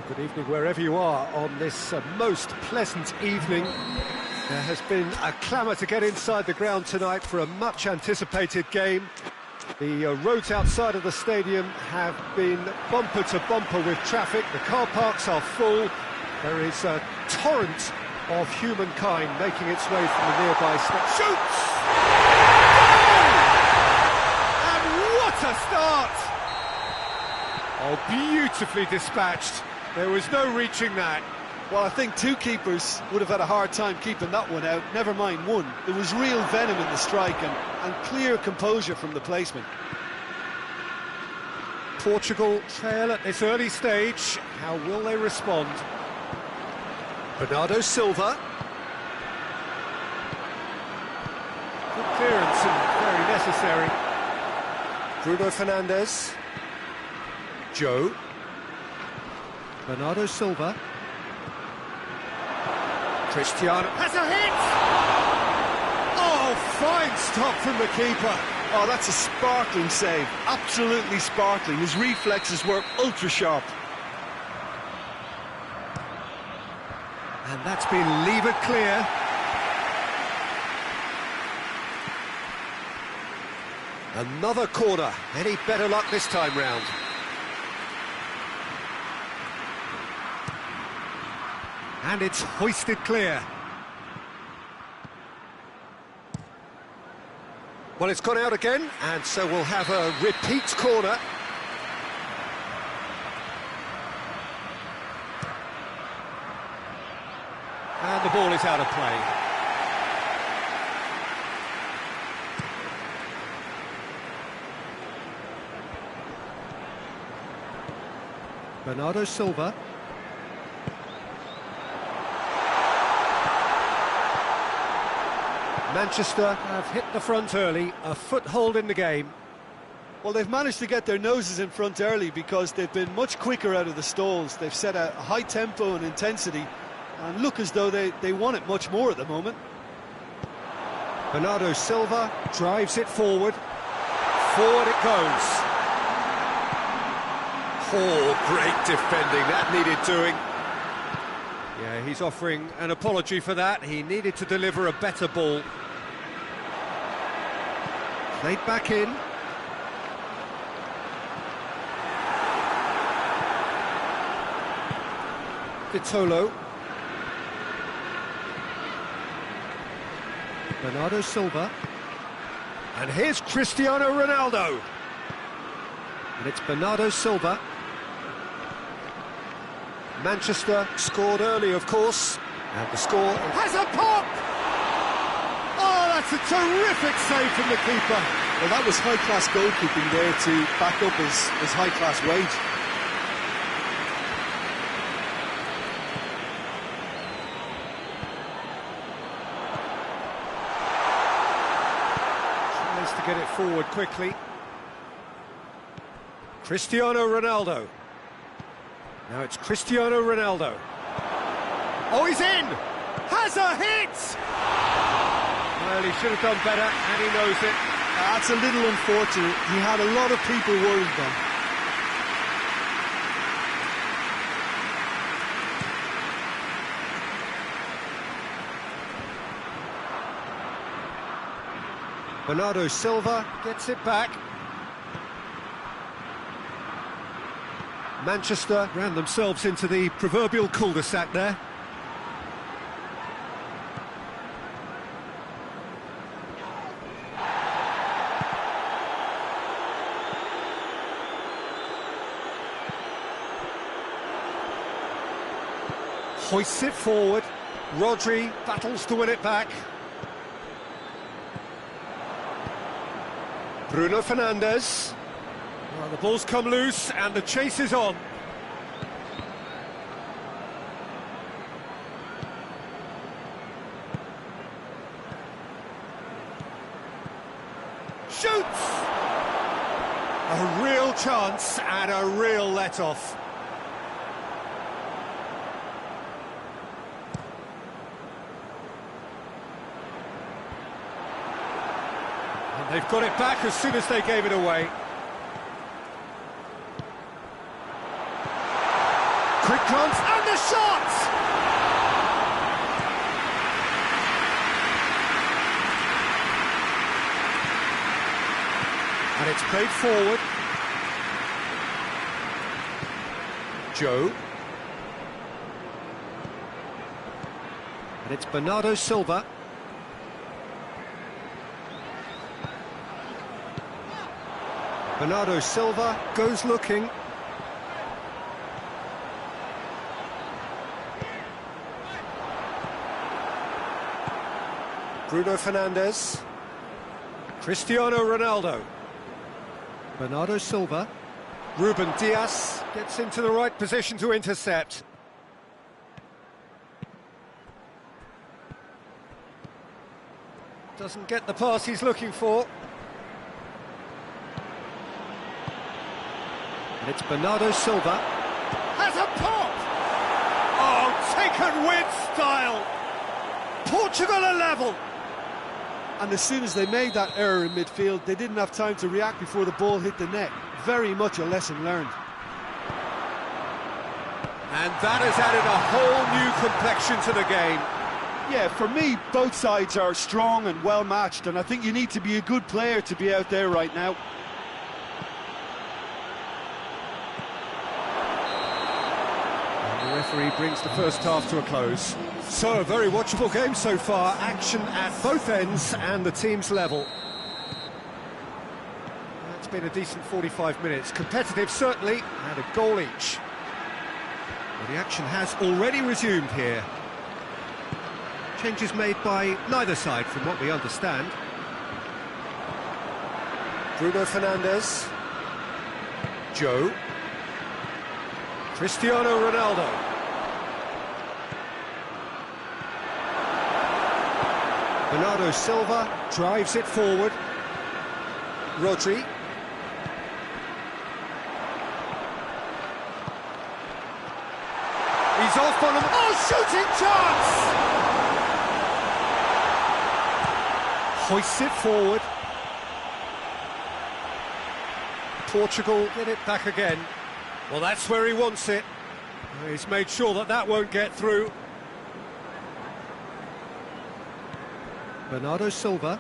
Good evening wherever you are on this most pleasant evening. There has been a clamour to get inside the ground tonight for a much anticipated game. The roads outside of the stadium have been bumper to bumper with traffic. The car parks are full. There is a torrent of humankind making its way from the nearby Shoots! And what a start! Oh, beautifully dispatched. There was no reaching that. Well, I think two keepers would have had a hard time keeping that one out, never mind one. There was real venom in the strike and clear composure from the placement. Portugal trail at this early stage. How will they respond? Bernardo Silva. Good clearance and very necessary. Bruno Fernandes. Gioi. Bernardo Silva. Cristiano has a hit! Oh, fine stop from the keeper. Oh, that's a sparkling save. Absolutely sparkling. His reflexes were ultra sharp. And that's been levered clear. Another corner. Any better luck this time round? And it's hoisted clear. Well, it's gone out again, and so we'll have a repeat corner. And the ball is out of play. Bernardo Silva. Manchester have hit the front early, a foothold in the game. Well, they've managed to get their noses in front early because they've been much quicker out of the stalls. They've set a high tempo and intensity and look as though they want it much more at the moment. Bernardo Silva drives it forward. Forward it goes. Oh, great defending, that needed doing. Yeah, he's offering an apology for that. He needed to deliver a better ball. Played back in. Vitolo. Bernardo Silva. And here's Cristiano Ronaldo. And it's Bernardo Silva. Manchester scored early, of course. And the score has a pop! Oh, that's a terrific save from the keeper. Well, that was high-class goalkeeping there to back up his high-class wage. Tries to get it forward quickly. Cristiano Ronaldo. Now it's Cristiano Ronaldo. Oh, he's in! Has a hit! Well, he should have done better, and he knows it. That's a little unfortunate. He had a lot of people worried then. Bernardo Silva gets it back. Manchester ran themselves into the proverbial cul-de-sac there. Hoists it forward. Rodri battles to win it back. Bruno Fernandes. Well, the ball's come loose and the chase is on. Shoots! A real chance and a real let-off. And they've got it back as soon as they gave it away. Quick glance, and the shot! And it's played forward. Gioi. And it's Bernardo Silva. Bernardo Silva goes looking. Bruno Fernandes. Cristiano Ronaldo. Bernardo Silva. Ruben Dias gets into the right position to intercept. Doesn't get the pass he's looking for. And it's Bernardo Silva. Has a pop! Oh, taken with style! Portugal are level! And as soon as they made that error in midfield, they didn't have time to react before the ball hit the net. Very much a lesson learned. And that has added a whole new complexion to the game. Yeah, for me, both sides are strong and well matched, and I think you need to be a good player to be out there right now. And the referee brings the first half to a close. So, a very watchable game so far. Action at both ends and the team's level. It's been a decent 45 minutes. Competitive, certainly, and a goal each. Well, the action has already resumed here. Changes made by neither side, from what we understand. Bruno Fernandes. Gioi. Cristiano Ronaldo. Bernardo Silva drives it forward. Rodri. He's off on him. Oh, shooting chance! Hoists it forward. Portugal get it back again. Well, that's where he wants it. He's made sure that that won't get through. Bernardo Silva.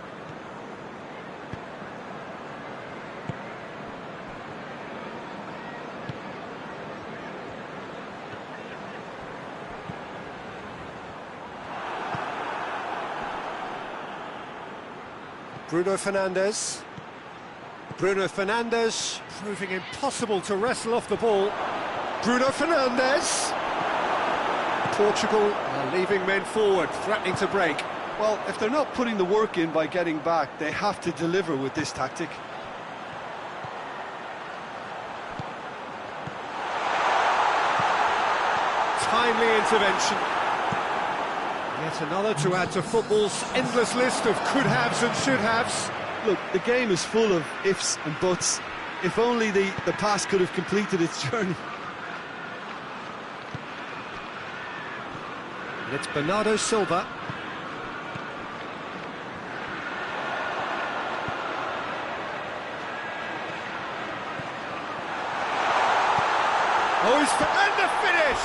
Bruno Fernandes. Bruno Fernandes proving impossible to wrestle off the ball. Bruno Fernandes. Portugal are leaving men forward, threatening to break. Well, if they're not putting the work in by getting back, they have to deliver with this tactic. Timely intervention. Yet another to add to football's endless list of could-haves and should-haves. Look, the game is full of ifs and buts. If only the pass could have completed its journey. And it's Bernardo Silva. Oh, and the finish!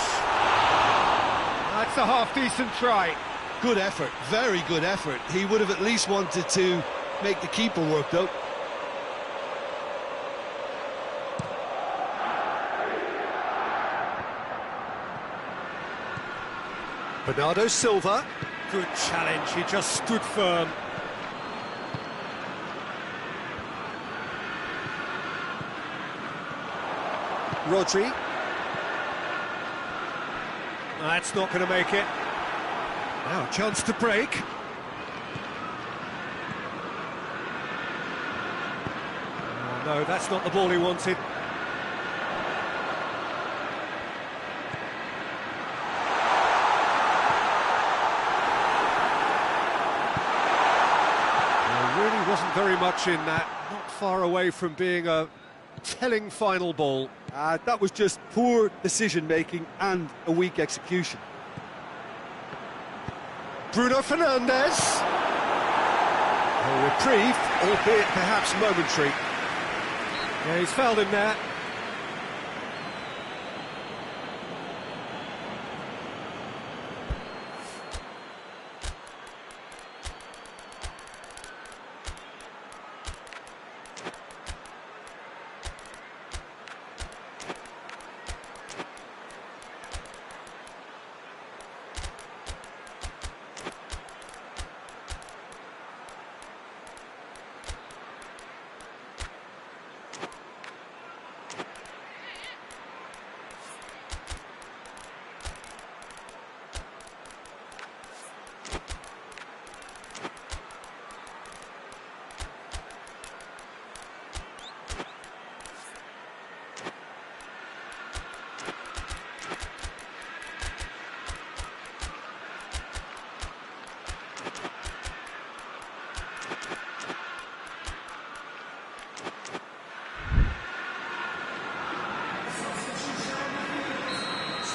That's a half-decent try. Good effort, very good effort. He would have at least wanted to make the keeper work, though. Bernardo Silva. Good challenge, he just stood firm. Rodri. That's not going to make it. Now a chance to break. Oh, no, that's not the ball he wanted. There really wasn't very much in that. Not far away from being a telling final ball. That was just poor decision-making and a weak execution. Bruno Fernandes. A reprieve, albeit perhaps momentary. Yeah, he's fouled him there.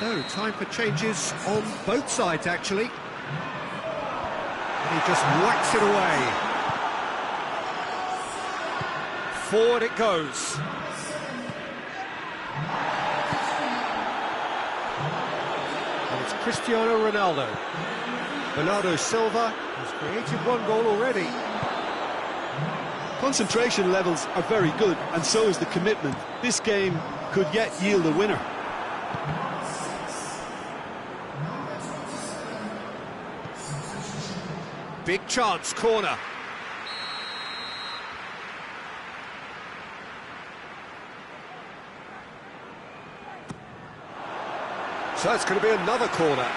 So, time for changes on both sides, actually. And he just whacks it away. Forward it goes. And it's Cristiano Ronaldo. Bernardo Silva has created one goal already. Concentration levels are very good, and so is the commitment. This game could yet yield a winner. Big chance, corner. So it's going to be another corner.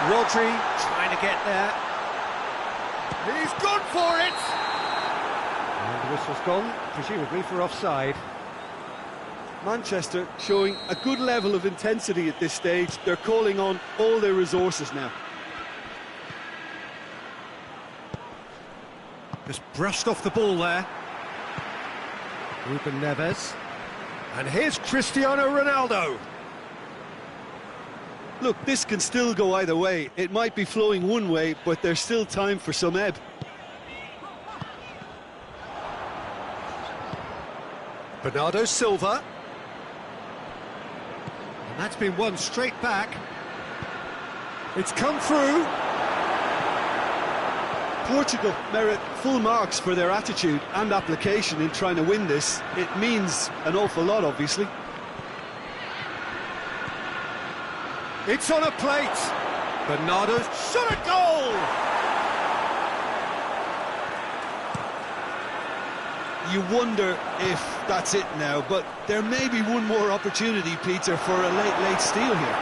Rodri trying to get there. He's gone for it! And the whistle's gone, presumably for offside. Manchester showing a good level of intensity at this stage. They're calling on all their resources now. Just brushed off the ball there. Ruben Neves. And here's Cristiano Ronaldo. Look, this can still go either way. It might be flowing one way, but there's still time for some ebb. Bernardo Silva. And that's been won straight back. It's come through. Portugal merit full marks for their attitude and application in trying to win this. It means an awful lot, obviously. It's on a plate. Bernardo's shot a goal! You wonder if that's it now, but there may be one more opportunity, Peter, for a late steal here.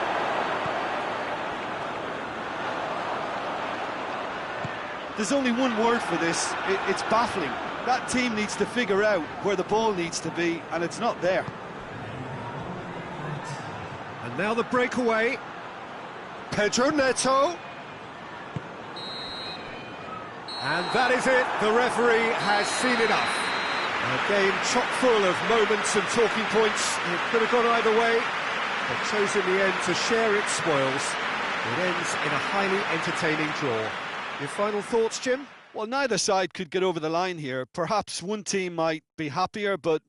There's only one word for this, it's baffling. That team needs to figure out where the ball needs to be, and it's not there. And now the breakaway. Pedro Neto. And that is it, the referee has seen enough. A game chock full of moments and talking points. It could have gone either way, but chose in the end to share its spoils. It ends in a highly entertaining draw. Your final thoughts, Jim? Well, neither side could get over the line here. Perhaps one team might be happier, but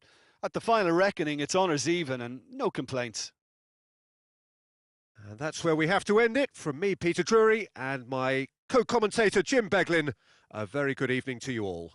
at the final reckoning, it's honours even and no complaints. And that's where we have to end it. From me, Peter Drury, and my co-commentator, Jim Beglin, a very good evening to you all.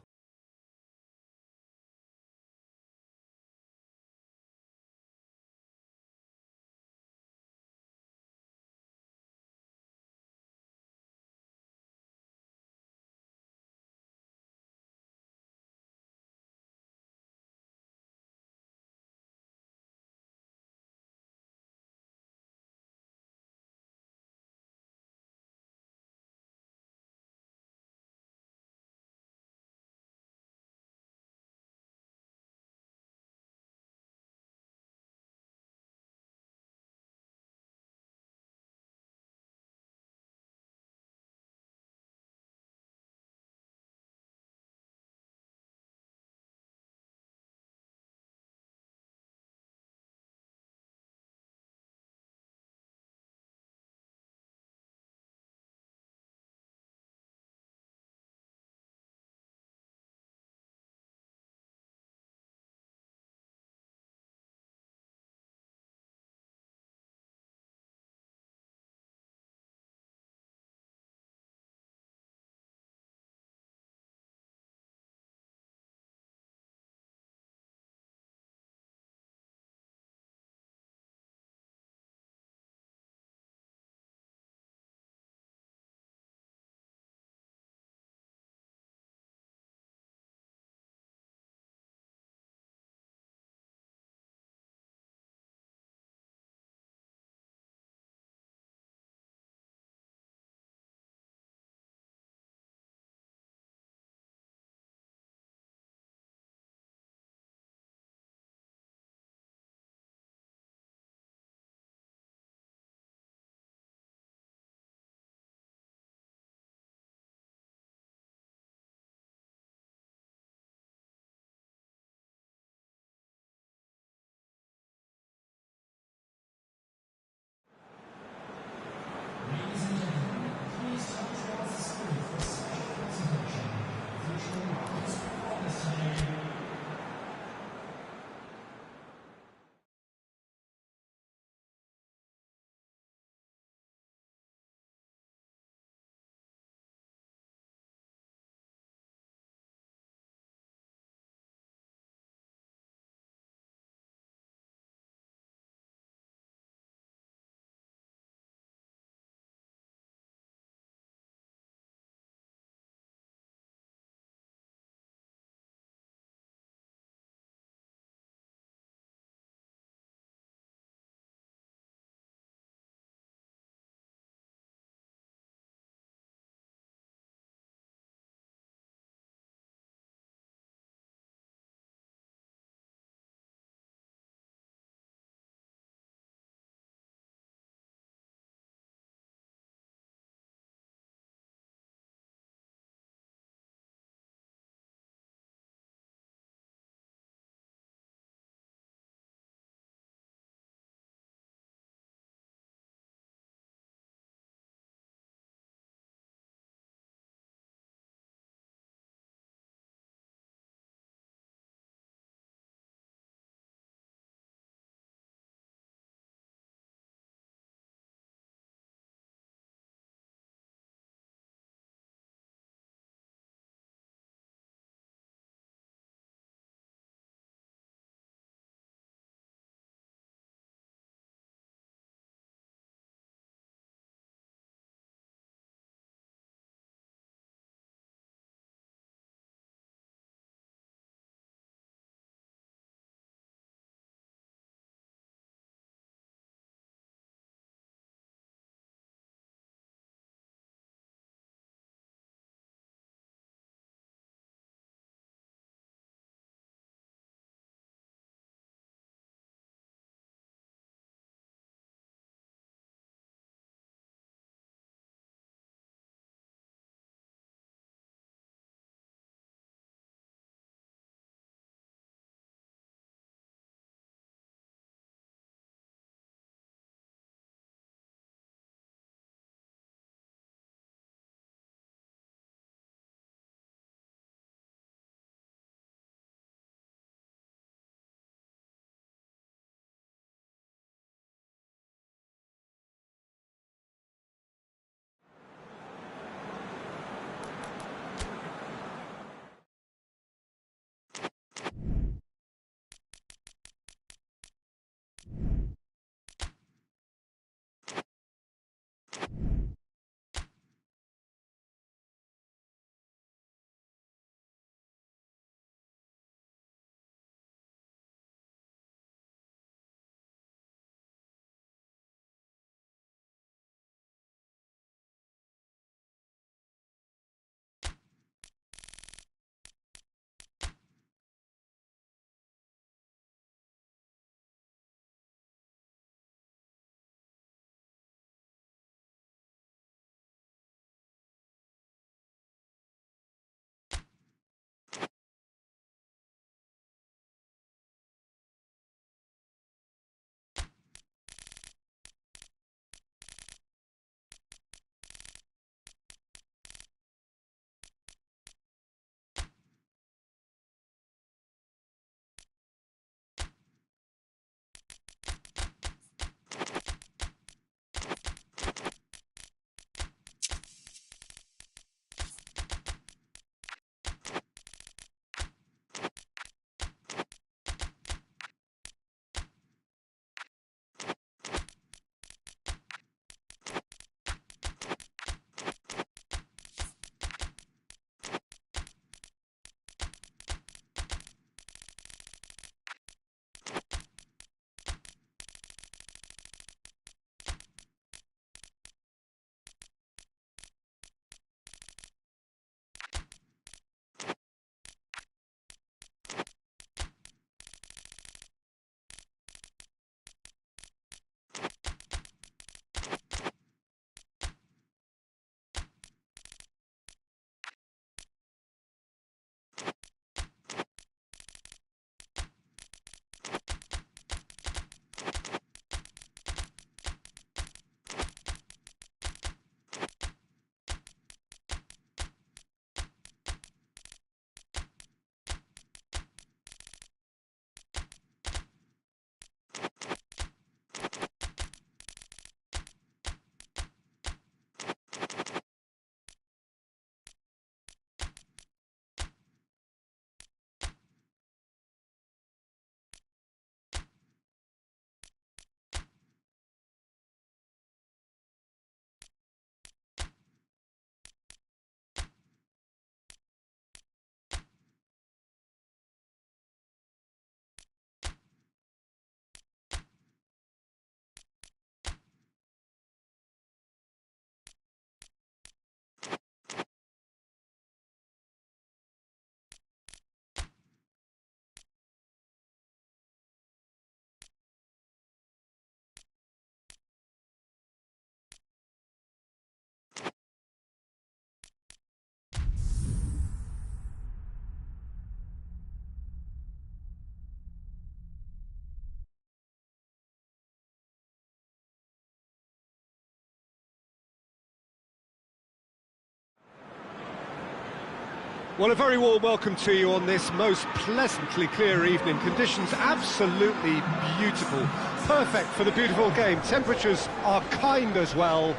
Well, a very warm welcome to you on this most pleasantly clear evening. Conditions absolutely beautiful. Perfect for the beautiful game. Temperatures are kind as well.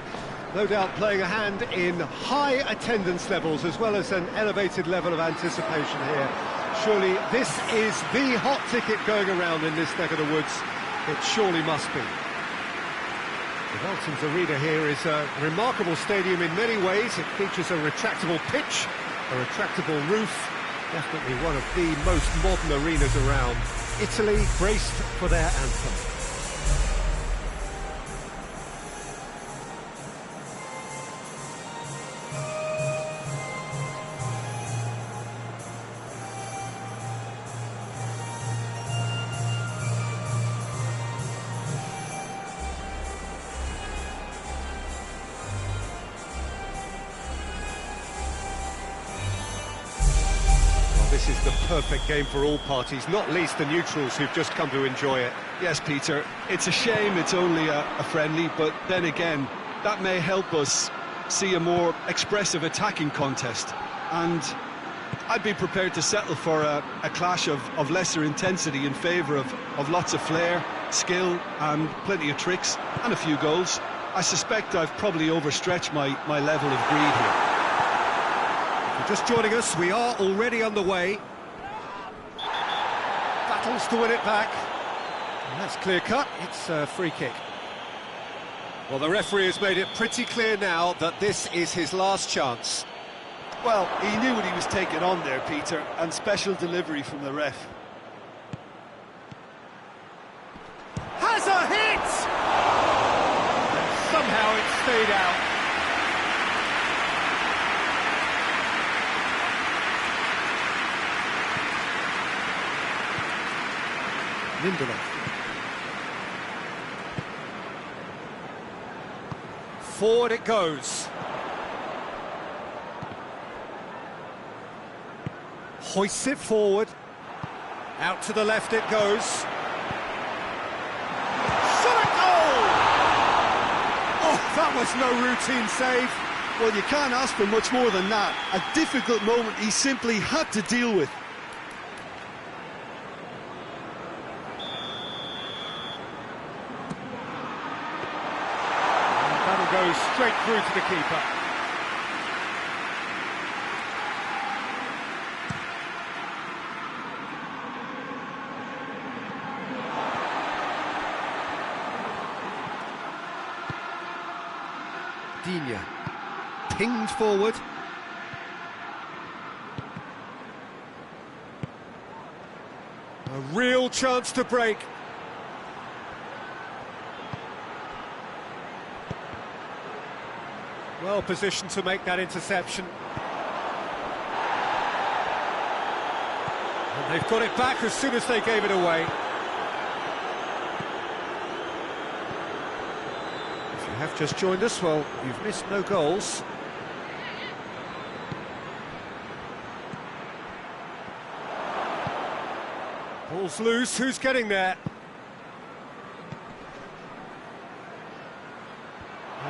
No doubt playing a hand in high attendance levels as well as an elevated level of anticipation here. Surely this is the hot ticket going around in this neck of the woods. It surely must be. The Velton's Arena here is a remarkable stadium in many ways. It features a retractable pitch, a retractable roof, definitely one of the most modern arenas around. Italy braced for their anthem. This is the perfect game for all parties, not least the neutrals who've just come to enjoy it. Yes, Peter, it's a shame it's only a friendly, but then again, that may help us see a more expressive attacking contest. And I'd be prepared to settle for a clash of lesser intensity in favour of lots of flair, skill and plenty of tricks and a few goals. I suspect I've probably overstretched my level of greed here. Just joining us, we are already underway. Battles to win it back. And that's clear cut, it's a free kick. Well, the referee has made it pretty clear now that this is his last chance. Well, he knew what he was taking on there, Peter, and special delivery from the ref. Has a hit! And somehow it stayed out. Forward it goes. Hoists it forward. Out to the left it goes. Shot a goal! Oh, that was no routine save. Well, you can't ask for much more than that. A difficult moment he simply had to deal with. Goes straight through to the keeper. Dien pinged forward. A real chance to break. Well positioned to make that interception. And they've got it back as soon as they gave it away. If you have just joined us, well, you've missed no goals. Ball's loose, who's getting there?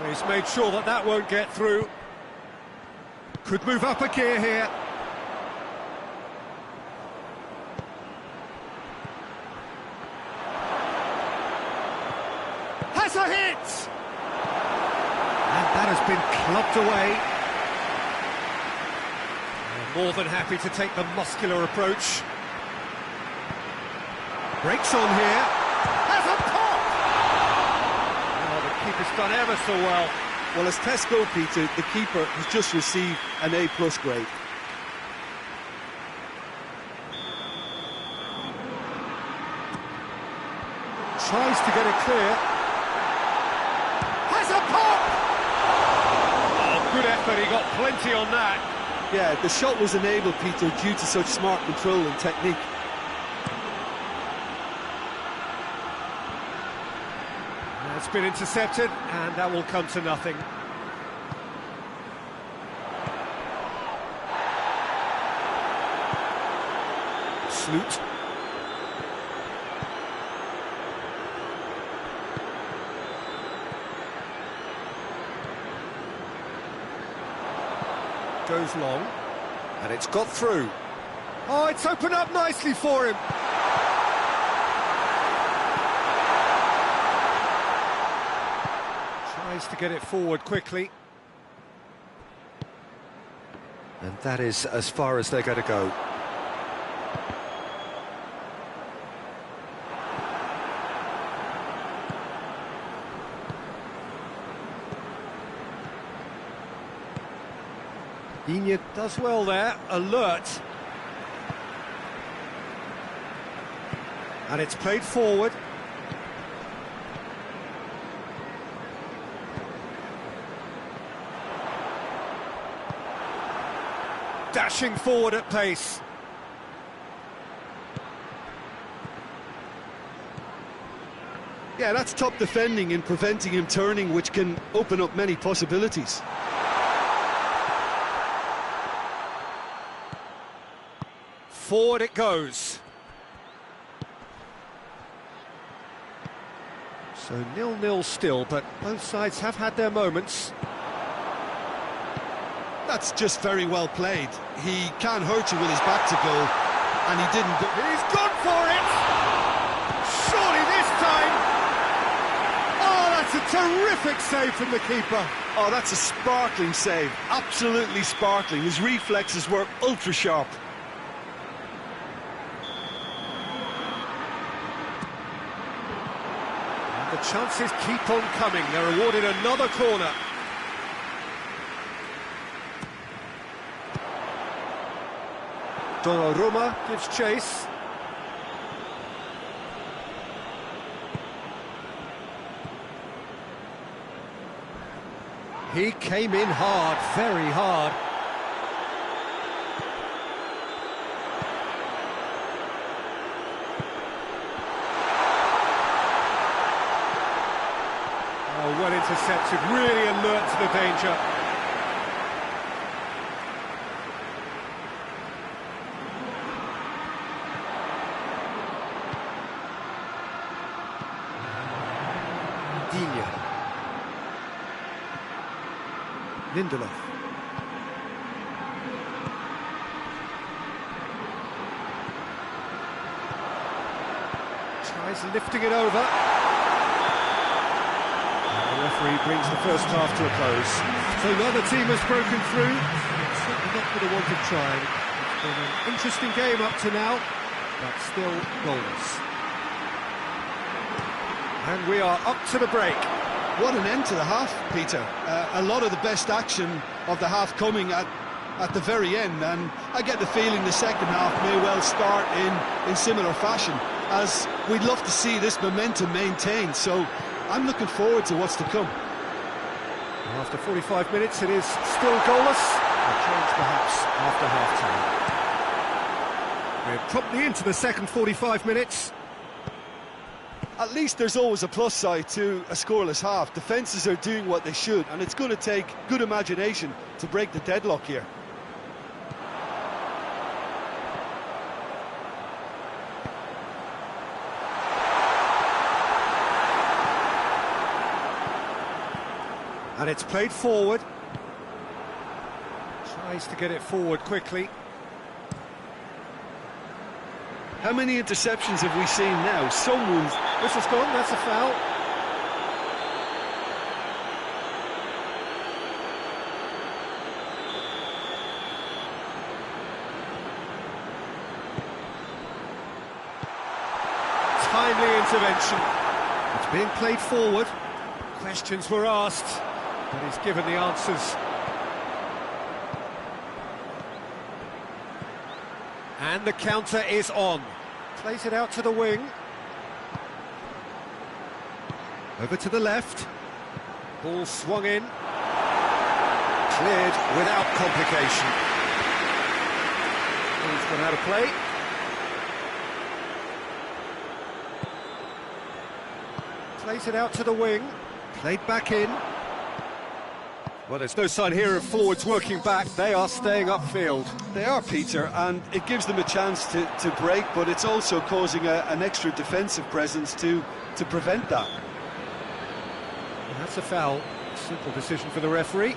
He's made sure that that won't get through. Could move up a gear here. Has a hit! And that has been clubbed away. More than happy to take the muscular approach. Breaks on here. Has a pop! Keeper's done ever so well. Well, as tests go, Peter, the keeper has just received an A+ grade. Tries to get it clear. Has a pop! Oh, good effort, he got plenty on that. Yeah, the shot was enabled, Peter, due to such smart control and technique. It's been intercepted, and that will come to nothing. Sloot. Goes long. And it's got through. Oh, it's opened up nicely for him. Tries to get it forward quickly. And that is as far as they're going to go. Dien does well there, alert. And it's played forward. Dashing forward at pace. Yeah, that's top defending and preventing him turning, which can open up many possibilities. Forward it goes. So 0-0 still, but both sides have had their moments. That's just very well played. He can't hurt you with his back to goal, and he didn't go. He's gone for it! Surely this time! Oh, that's a terrific save from the keeper. Oh, that's a sparkling save. Absolutely sparkling. His reflexes were ultra sharp. The chances keep on coming. They're awarded another corner. Doan gives chase. He came in hard, very hard. Oh, well intercepted, really alert to the danger. Dien. Lindelof. Tries lifting it over. The referee brings the first half to a close. So neither team has broken through. It's certainly not for the want of trying. It's been an interesting game up to now, but still goalless. And we are up to the break. What an end to the half, Peter. A lot of the best action of the half coming at the very end, and I get the feeling the second half may well start in similar fashion, as we'd love to see this momentum maintained. So I'm looking forward to what's to come. After 45 minutes, it is still goalless. A change perhaps after half-time. We're promptly into the second 45 minutes. At least there's always a plus side to a scoreless half. Defences are doing what they should, and it's going to take good imagination to break the deadlock here. And it's played forward. Tries to get it forward quickly. How many interceptions have we seen now? Someone's... Whistle's gone, that's a foul. Timely intervention. It's being played forward. Questions were asked, but he's given the answers. And the counter is on. Plays it out to the wing. Over to the left. Ball swung in. Cleared without complication. Ball's gone out of play. Plays it out to the wing. Played back in. Well, there's no sign here of forwards working back. They are staying upfield. They are, Peter, and it gives them a chance to break, but it's also causing an extra defensive presence to prevent that. And that's a foul. Simple decision for the referee.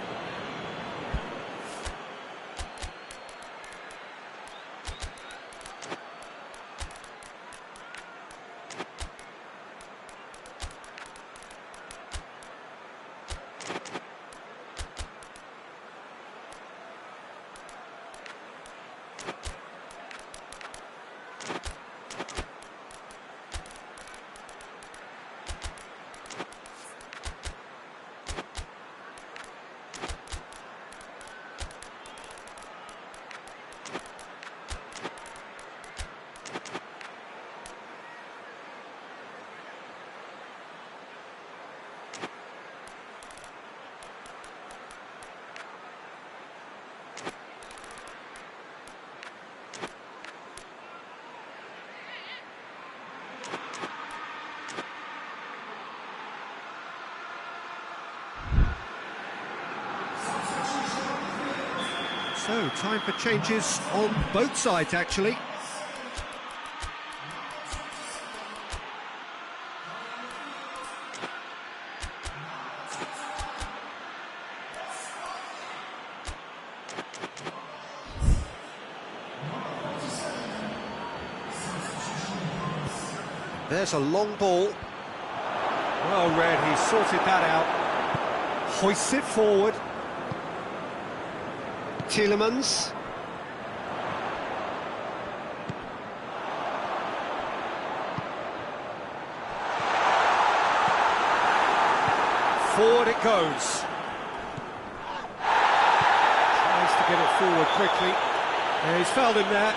So, time for changes on both sides, actually. There's a long ball. Well read, he sorted that out. Hoists it forward. Tielemans. Forward it goes. Tries to get it forward quickly. Yeah, he's fouled him there.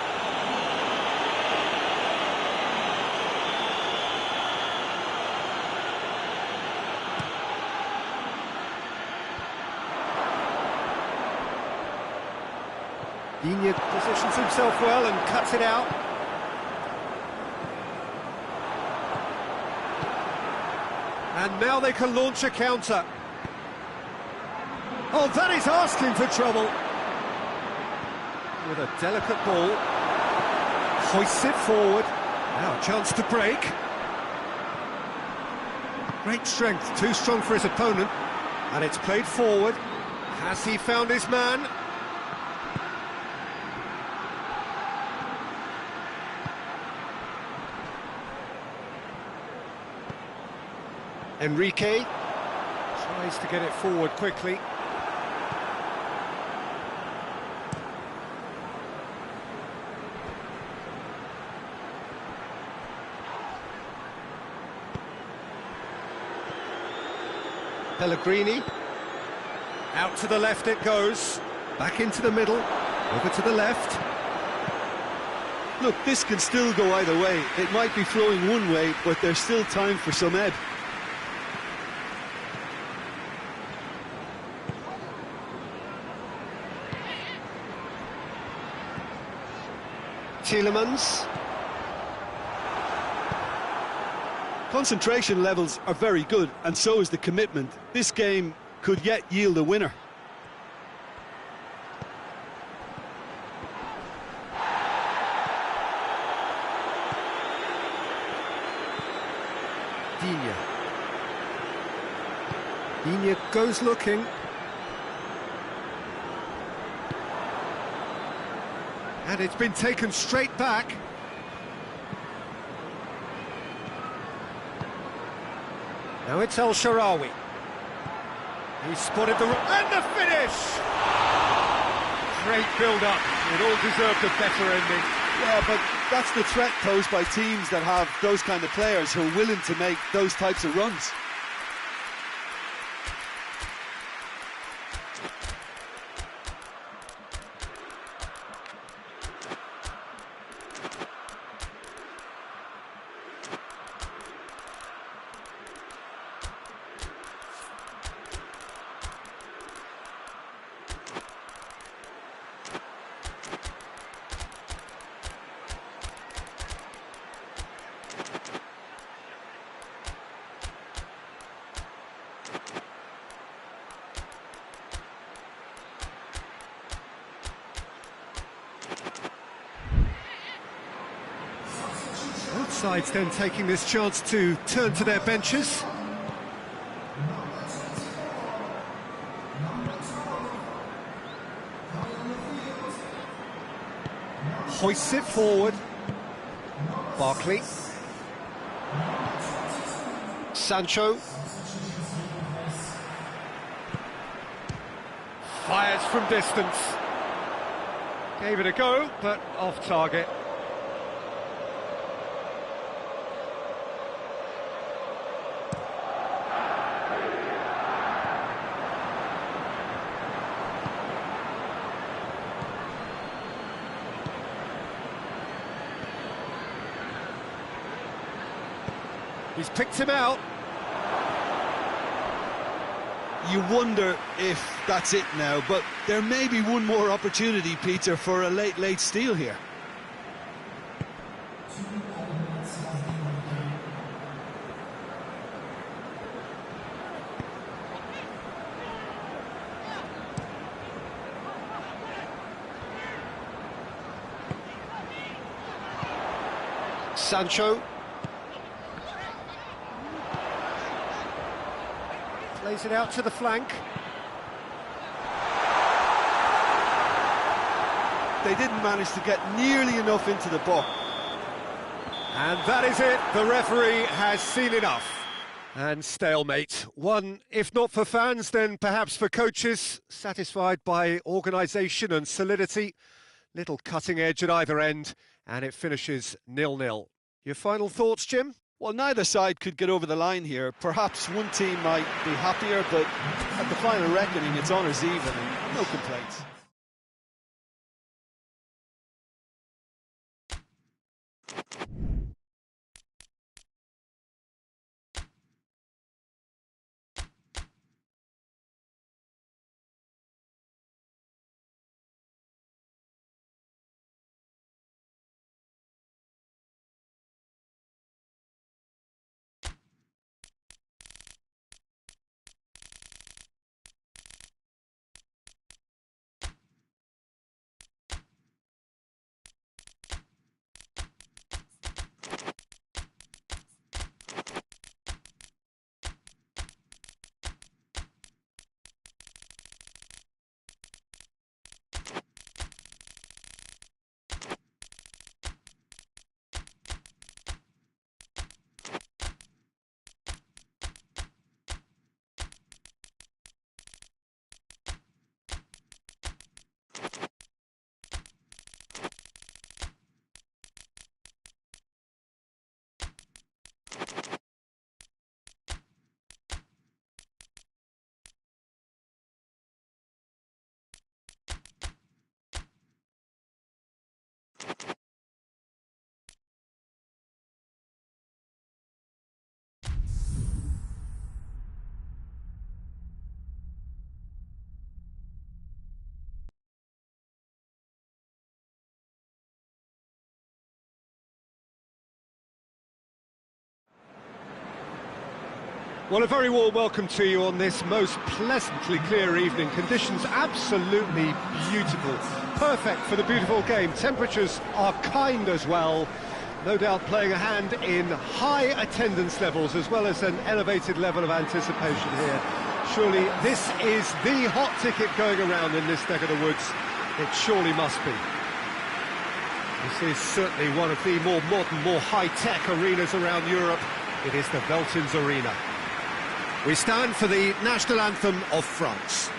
Dien positions himself well and cuts it out. And now they can launch a counter. Oh, that is asking for trouble. With a delicate ball. Hoists it forward. Now a chance to break. Great strength, too strong for his opponent. And it's played forward. Has he found his man? Enrique tries to get it forward quickly. Pellegrini. Out to the left it goes. Back into the middle. Over to the left. Look, this can still go either way. It might be flowing one way, but there's still time for some ebb. Tielemans. Concentration levels are very good, and so is the commitment. This game could yet yield a winner. Dien goes looking. And it's been taken straight back. Now it's El Shaarawy. He spotted the... and the finish! Great build-up. It all deserved a better ending. Yeah, but that's the threat posed by teams that have those kind of players who are willing to make those types of runs. Both sides then taking this chance to turn to their benches. Hoists it forward. Barkley. Sancho. Fires from distance. Gave it a go, but off target. He's picked him out. You wonder if that's it now, but there may be one more opportunity, Peter, for a late steal here. Sancho. Plays it out to the flank. They didn't manage to get nearly enough into the box. And that is it. The referee has seen enough. And stalemate. One, if not for fans, then perhaps for coaches, satisfied by organisation and solidity. Little cutting edge at either end, and it finishes 0-0. Your final thoughts, Jim? Well, neither side could get over the line here. Perhaps one team might be happier, but at the final reckoning, it's honours even and no complaints. Well, a very warm welcome to you on this most pleasantly clear evening. Conditions absolutely beautiful. Perfect for the beautiful game. Temperatures are kind as well. No doubt playing a hand in high attendance levels as well as an elevated level of anticipation here. Surely this is the hot ticket going around in this neck of the woods. It surely must be. This is certainly one of the more modern, more high-tech arenas around Europe. It is the Veltins Arena. We stand for the national anthem of France.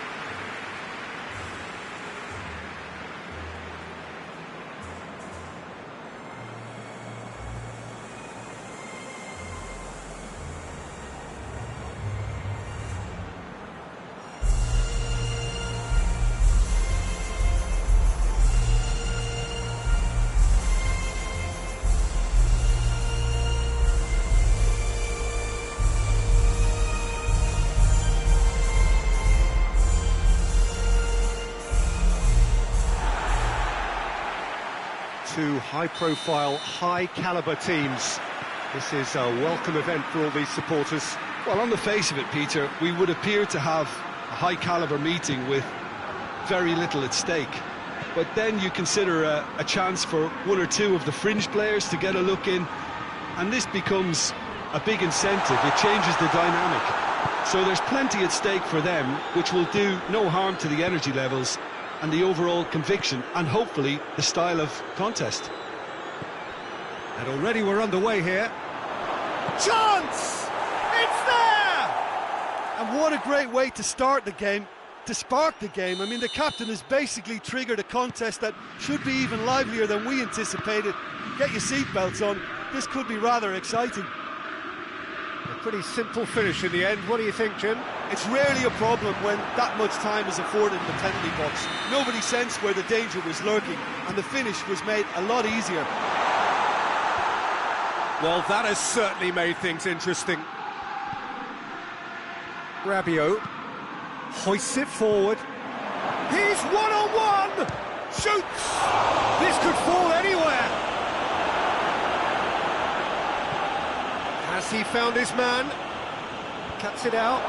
Two high-profile, high-caliber teams. This is a welcome event for all these supporters. Well, on the face of it, Peter, we would appear to have a high-caliber meeting with very little at stake. But then you consider a chance for one or two of the fringe players to get a look in, and this becomes a big incentive. It changes the dynamic. So there's plenty at stake for them, which will do no harm to the energy levels and the overall conviction, and hopefully the style of contest. And already we're underway here. Chance! It's there! And what a great way to start the game, to spark the game. I mean, the captain has basically triggered a contest that should be even livelier than we anticipated. Get your seatbelts on, this could be rather exciting. A pretty simple finish in the end. What do you think, Jim? It's rarely a problem when that much time is afforded in the penalty box. Nobody sensed where the danger was lurking, and the finish was made a lot easier. Well, that has certainly made things interesting. Rabiot hoists it forward. He's one-on-one! Shoots! This could fall anywhere! Has he found his man? Cuts it out.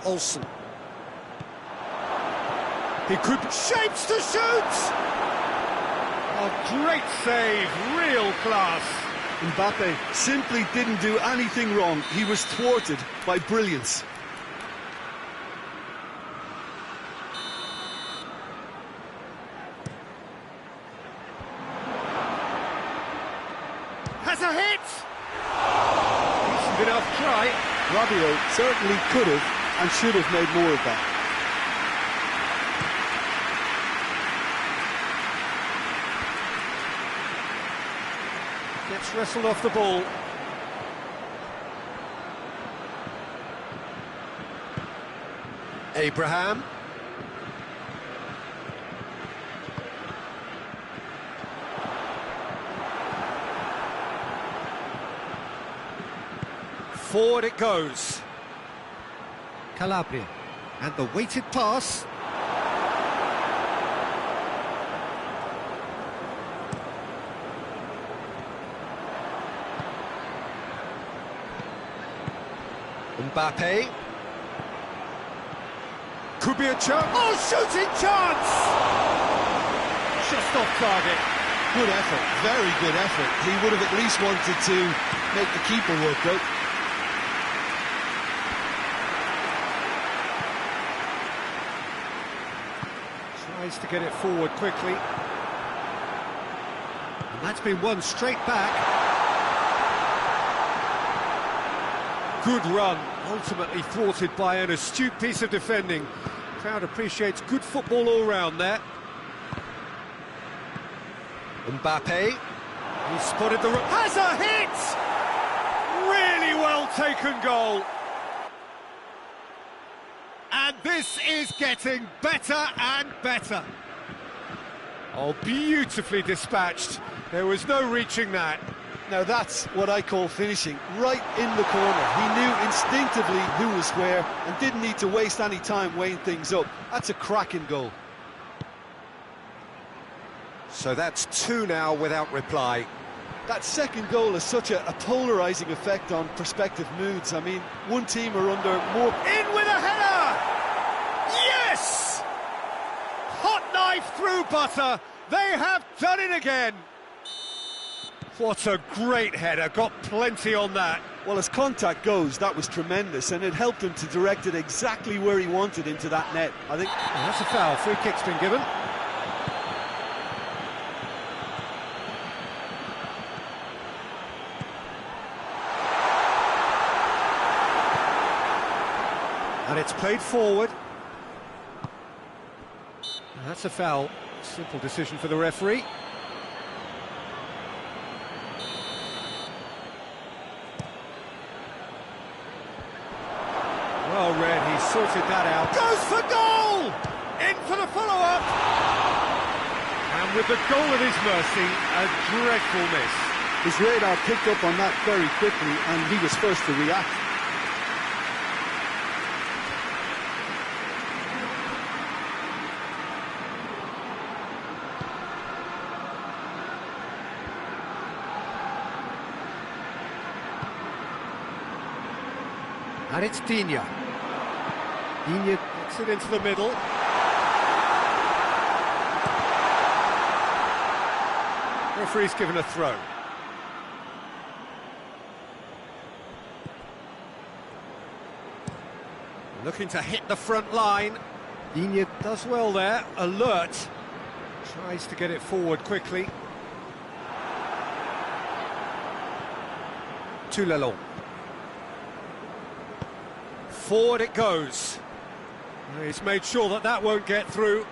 Olsen. He could... Shapes to shoot! A great save, real class. Mbappe simply didn't do anything wrong. He was thwarted by brilliance. Has a hit! Decent enough try. Rabiot certainly could have and should have made more of that. Gets wrestled off the ball. Abraham. Forward it goes. Calabria. And the weighted pass. Mbappe. Could be a chance. Oh, shooting chance! Just off target. Good effort, very good effort. He would have at least wanted to make the keeper work out. Tries to get it forward quickly. And that's been won straight back. Good run, ultimately thwarted by an astute piece of defending. Crowd appreciates good football all round there. Mbappe, he spotted the... has a hit! Really well taken goal. And this is getting better and better. Oh, beautifully dispatched. There was no reaching that. Now that's what I call finishing, right in the corner. He knew instinctively who was where and didn't need to waste any time weighing things up. That's a cracking goal. So that's two now without reply. That second goal has such a polarising effect on prospective moods. I mean, one team are under more... In with a header! Yes! Hot knife through butter. They have done it again. What a great header, got plenty on that. Well, as contact goes, that was tremendous, and it helped him to direct it exactly where he wanted into that net. I think... Well, that's a foul, free kick's been given. And it's played forward. And that's a foul, simple decision for the referee. Well read, he sorted that out. Goes for goal! In for the follow-up! And with the goal at his mercy, a dreadful miss. His radar picked up on that very quickly, and he was first to react. And it's Dien. Dien gets it into the middle. Referee's given a throw. Looking to hit the front line. Dien does well there, alert. Tries to get it forward quickly. Toulon. Forward it goes. He's made sure that that won't get through.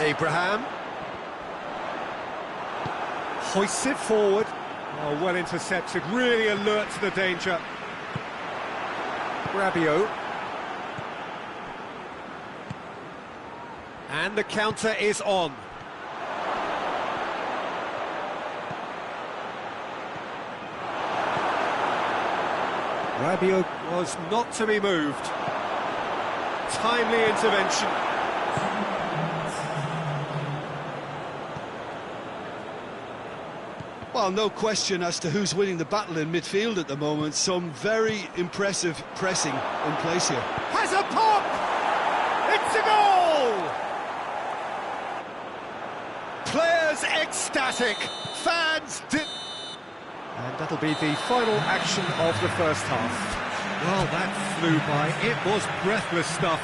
Abraham. Hoists it forward. Oh, well intercepted, really alert to the danger. Rabiot. And the counter is on. Rabiot was not to be moved. Timely intervention. Well, no question as to who's winning the battle in midfield at the moment. Some very impressive pressing in place here. Has a pop! It's It's a goal! Players ecstatic, fans and that'll be the final action of the first half. Well, that flew by. It was breathless stuff.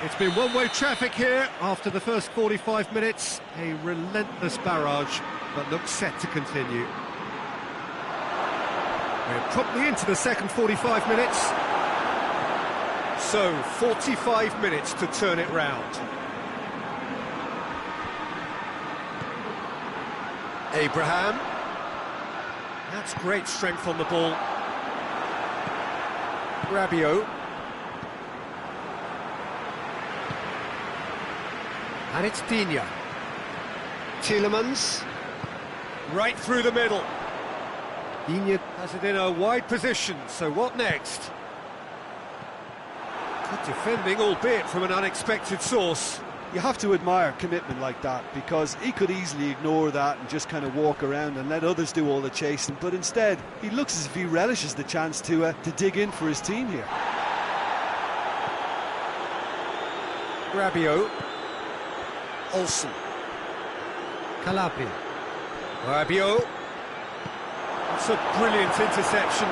It's been one-way traffic here after the first 45 minutes. A relentless barrage, but looks set to continue. We're promptly into the second 45 minutes. So, 45 minutes to turn it round. Abraham. That's great strength on the ball. Rabiot. And it's Dien. Tielemans. Right through the middle. Dien has it in a wide position, so what next? Good defending, albeit from an unexpected source. You have to admire commitment like that, because he could easily ignore that and just kind of walk around and let others do all the chasing, but instead he looks as if he relishes the chance to dig in for his team here. Rabiot. Olsen. Calabria. Rabiot. That's a brilliant interception.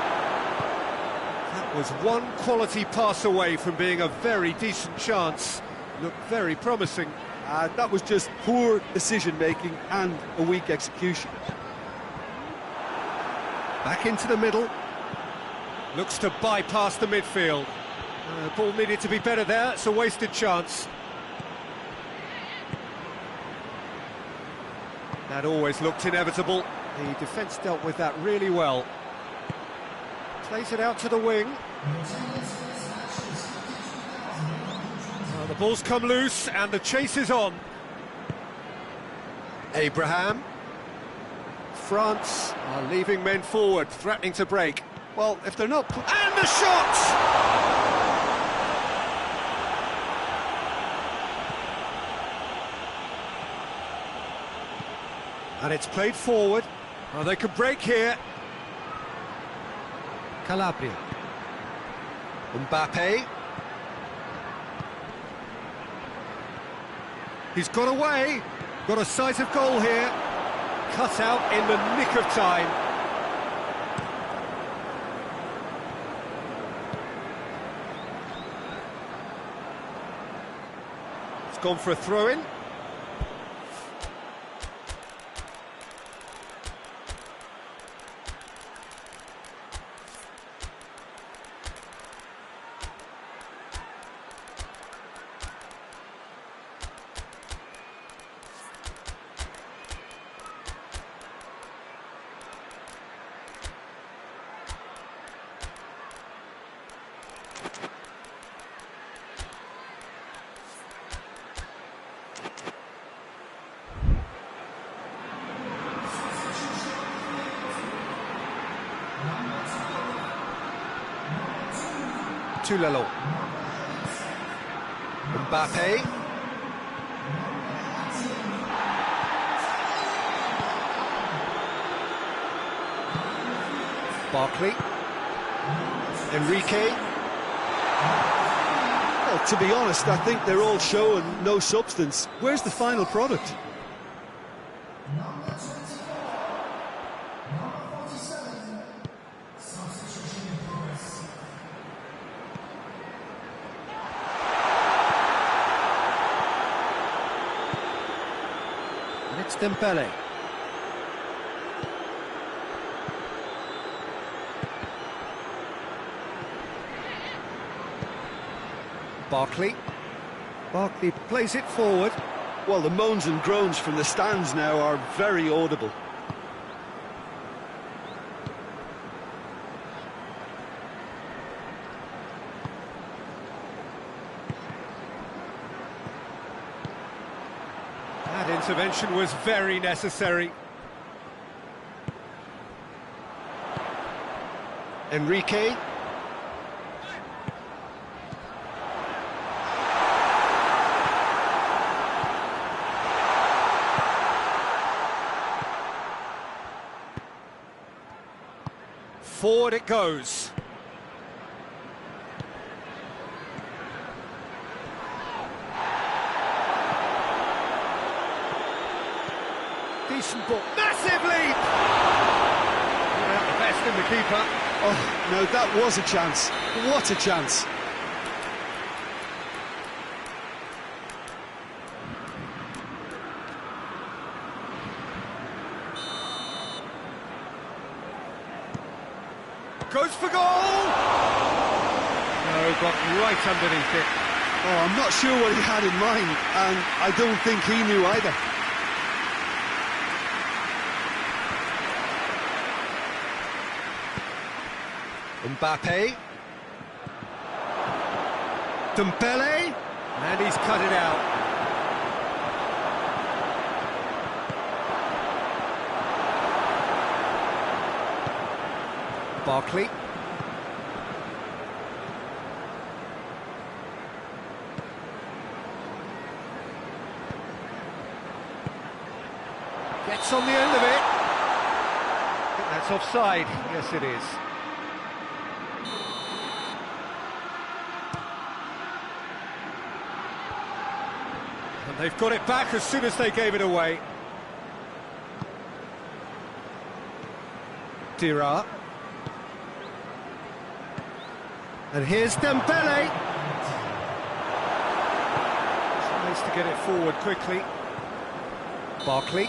That was one quality pass away from being a very decent chance. Looked very promising. That was just poor decision-making and a weak execution. Back into the middle. Looks to bypass the midfield. Ball needed to be better there. It's a wasted chance. That always looked inevitable. The defence dealt with that really well. Plays it out to the wing. The ball's come loose and the chase is on. Abraham. France are leaving men forward, threatening to break. Well, if they're not... And the shot! And it's played forward. Oh, they could break here. Calabria. Mbappe. He's got away. Got a sight of goal here. Cut out in the nick of time. It's gone for a throw-in. Toulalo. Mbappe. Barkley. Enrique. Well, to be honest, I think they're all show and no substance. Where's the final product? It's Dembele. Barkley. Barkley plays it forward. Well, the moans and groans from the stands now are very audible. That intervention was very necessary. Enrique. Forward it goes. Decent ball. Massive leap! Out the best in the keeper. Oh, no, that was a chance. What a chance. Goes for goal! No, got right underneath it. Oh, I'm not sure what he had in mind, and I don't think he knew either. Mbappe. Dembele. And he's cut it out. Barkley. Gets on the end of it. I think that's offside. Yes, it is. And they've got it back as soon as they gave it away. Dira. And here's Dembele. Tries to get it forward quickly. Barkley.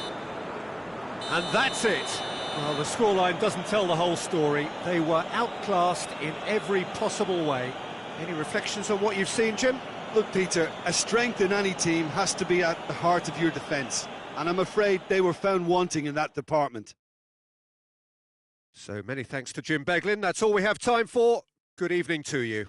And that's it. Well, the scoreline doesn't tell the whole story. They were outclassed in every possible way. Any reflections on what you've seen, Jim? Look, Peter, a strength in any team has to be at the heart of your defence, and I'm afraid they were found wanting in that department. So many thanks to Jim Beglin. That's all we have time for. Good evening to you.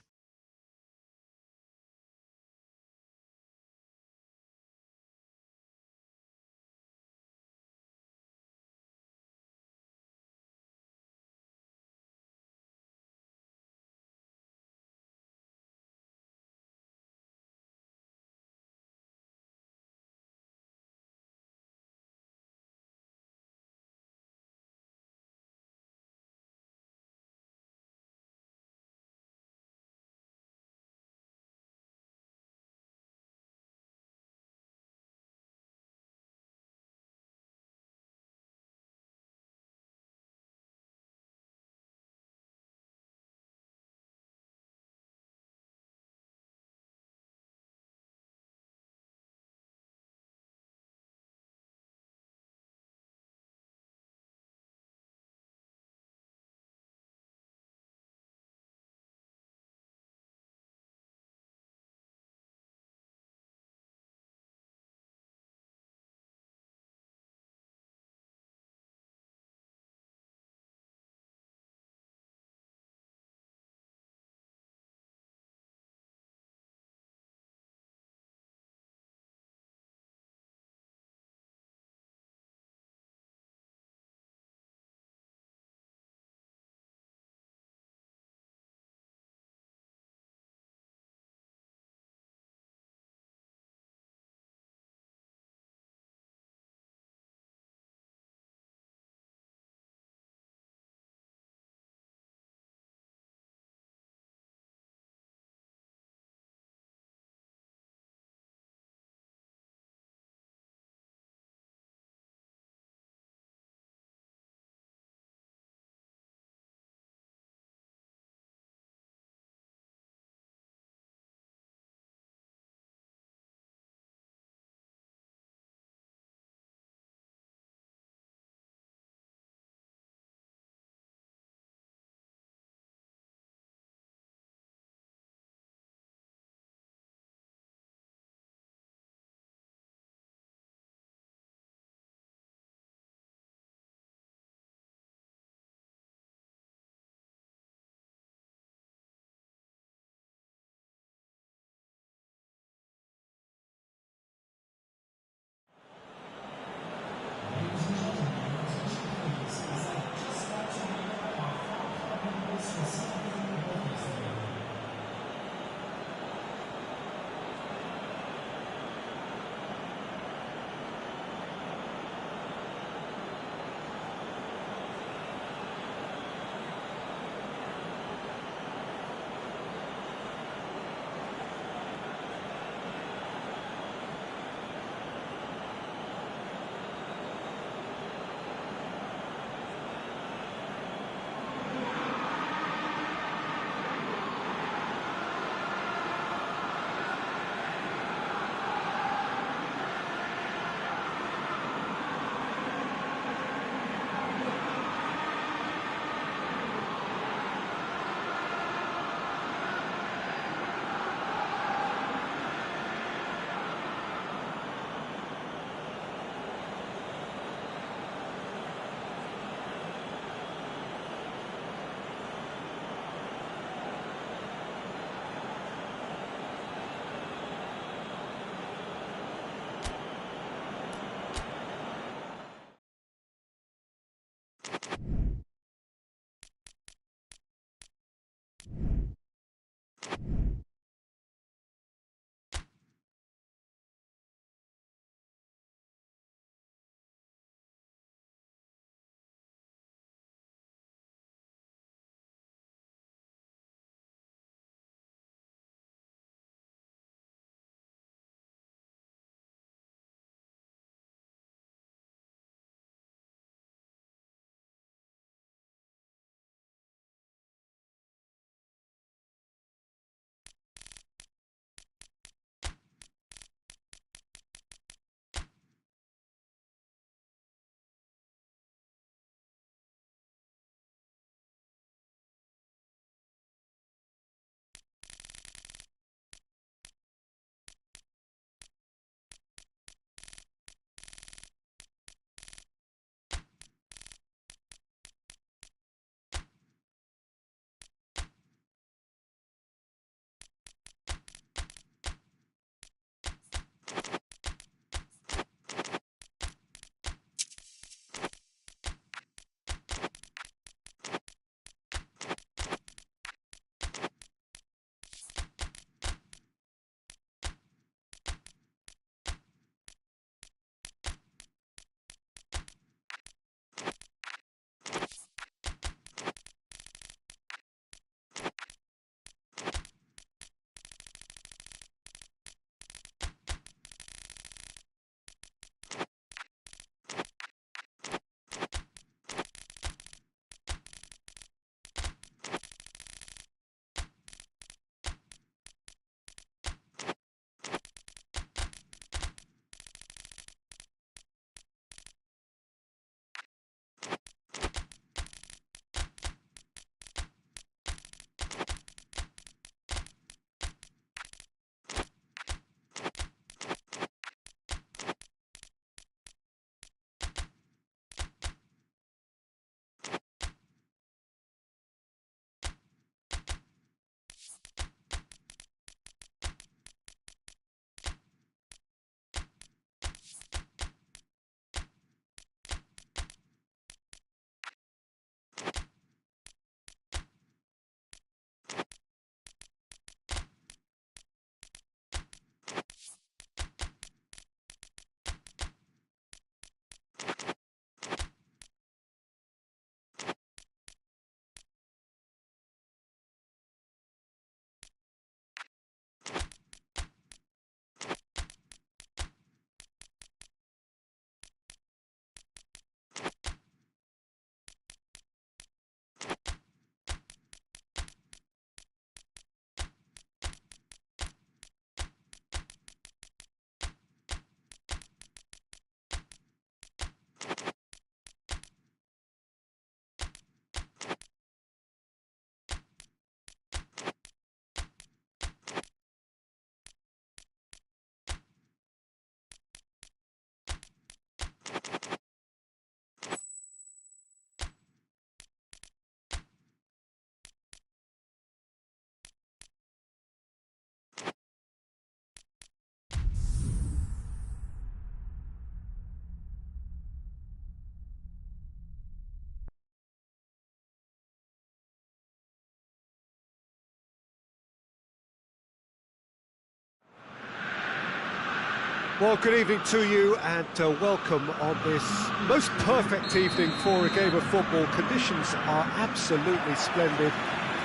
Well, good evening to you and welcome on this most perfect evening for a game of football. Conditions are absolutely splendid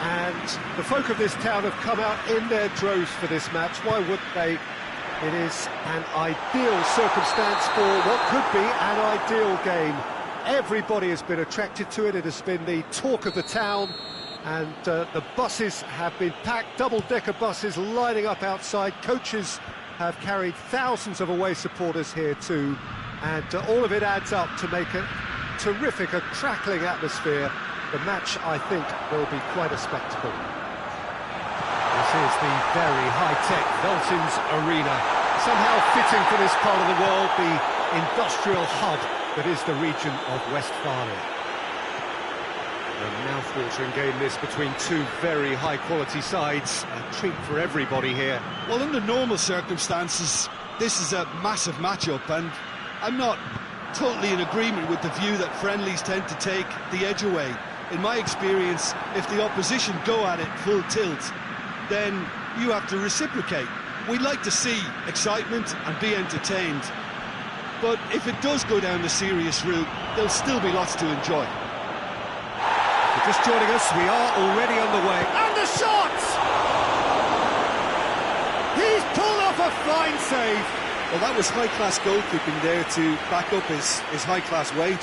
and the folk of this town have come out in their droves for this match. Why wouldn't they? It is an ideal circumstance for what could be an ideal game. Everybody has been attracted to it. It has been the talk of the town and the buses have been packed, double-decker buses lining up outside. Coaches have carried thousands of away supporters here too, and all of it adds up to make a terrific, a crackling atmosphere. The match, I think, will be quite a spectacle. This is the very high-tech Veltins Arena, somehow fitting for this part of the world, the industrial hub that is the region of Westphalia. A mouth-watering game this between two very high-quality sides. A treat for everybody here. Well, under normal circumstances, this is a massive matchup, and I'm not totally in agreement with the view that friendlies tend to take the edge away. In my experience, if the opposition go at it full tilt, then you have to reciprocate. We'd like to see excitement and be entertained, but if it does go down the serious route, there'll still be lots to enjoy. Just joining us, we are already underway. And the shot! He's pulled off a fine save. Well, that was high-class goalkeeping there to back up his high-class wage.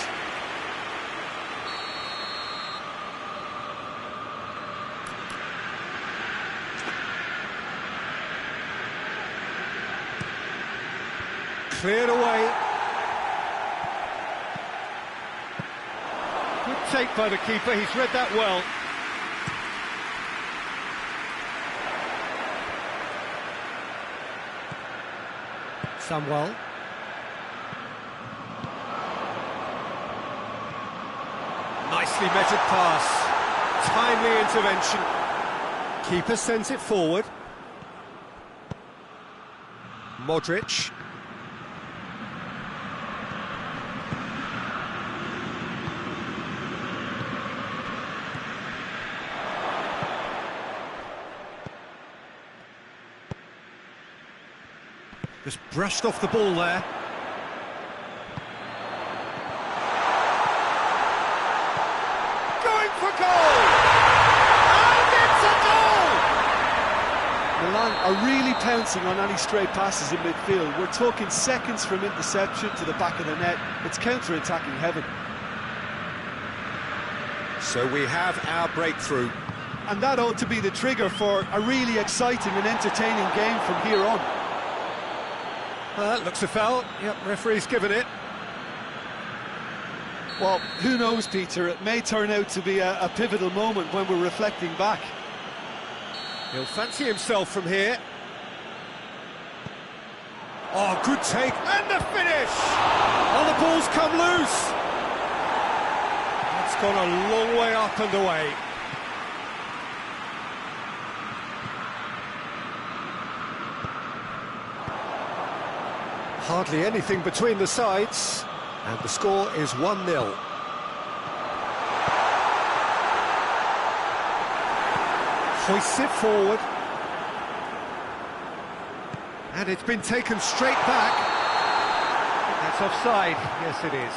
Cleared away. Good take by the keeper, he's read that well. Samwell. Nicely measured pass. Timely intervention. Keeper sends it forward. Modric. Just brushed off the ball there. Going for goal! And it's a goal! Milan are really pouncing on any stray passes in midfield. We're talking seconds from interception to the back of the net. It's counter-attacking heaven. So we have our breakthrough. And that ought to be the trigger for a really exciting and entertaining game from here on. That looks a foul. Yep, referee's given it. Well, who knows, Peter? It may turn out to be a pivotal moment when we're reflecting back. He'll fancy himself from here. Oh, good take. And the finish! Oh, the ball's come loose. It's gone a long way up and away. Hardly anything between the sides, and the score is 1-0. Hoists it forward. And it's been taken straight back. That's offside. Yes, it is.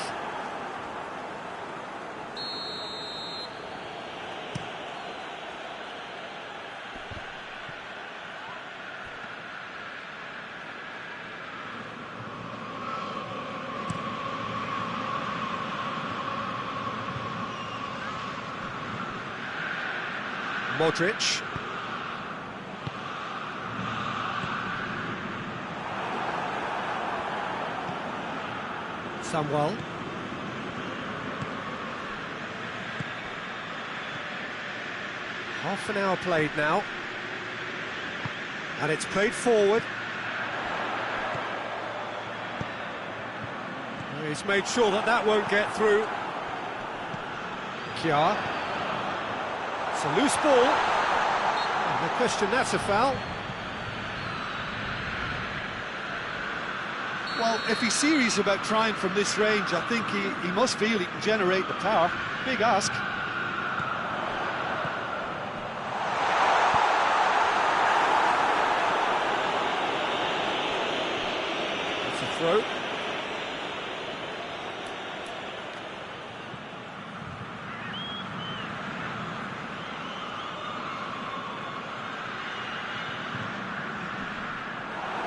Modric. Samwell. Half an hour played now. And it's played forward. He's made sure that that won't get through. Gioi. It's a loose ball. No question, that's a foul. Well, if he's serious about trying from this range, I think he must feel he can generate the power. Big ask. throw.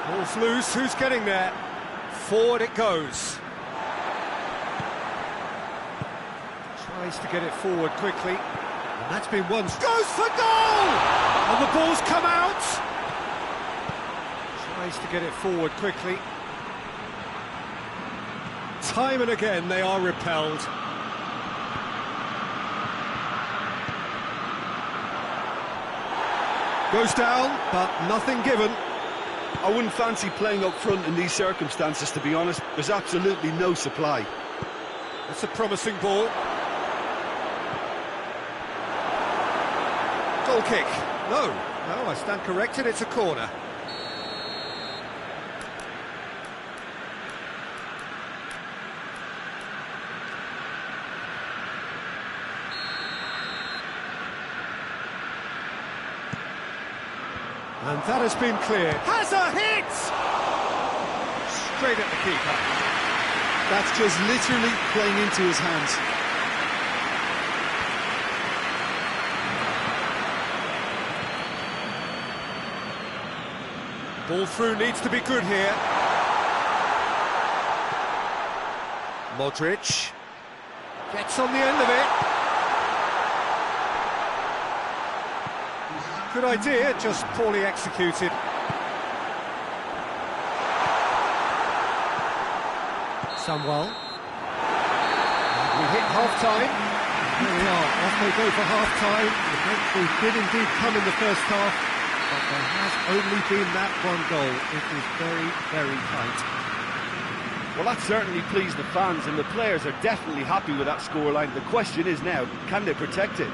Ball's loose, who's getting there? Forward it goes. Tries to get it forward quickly. And that's been one. Goes for goal! And the ball's come out! Tries to get it forward quickly. Time and again they are repelled. Goes down, but nothing given. I wouldn't fancy playing up front in these circumstances, to be honest. There's absolutely no supply. That's a promising ball. Goal kick. No, I stand corrected, it's a corner. And that has been cleared. Has a hit! Straight at the keeper. That's just literally playing into his hands. Ball through needs to be good here. Modric gets on the end of it. Good idea, just poorly executed. Samwell. We hit half-time. Here we are, off they go for half-time. The breakthrough did indeed come in the first half, but there has only been that one goal. It is very, very tight. Well, that certainly pleased the fans, and the players are definitely happy with that scoreline. The question is now, can they protect it?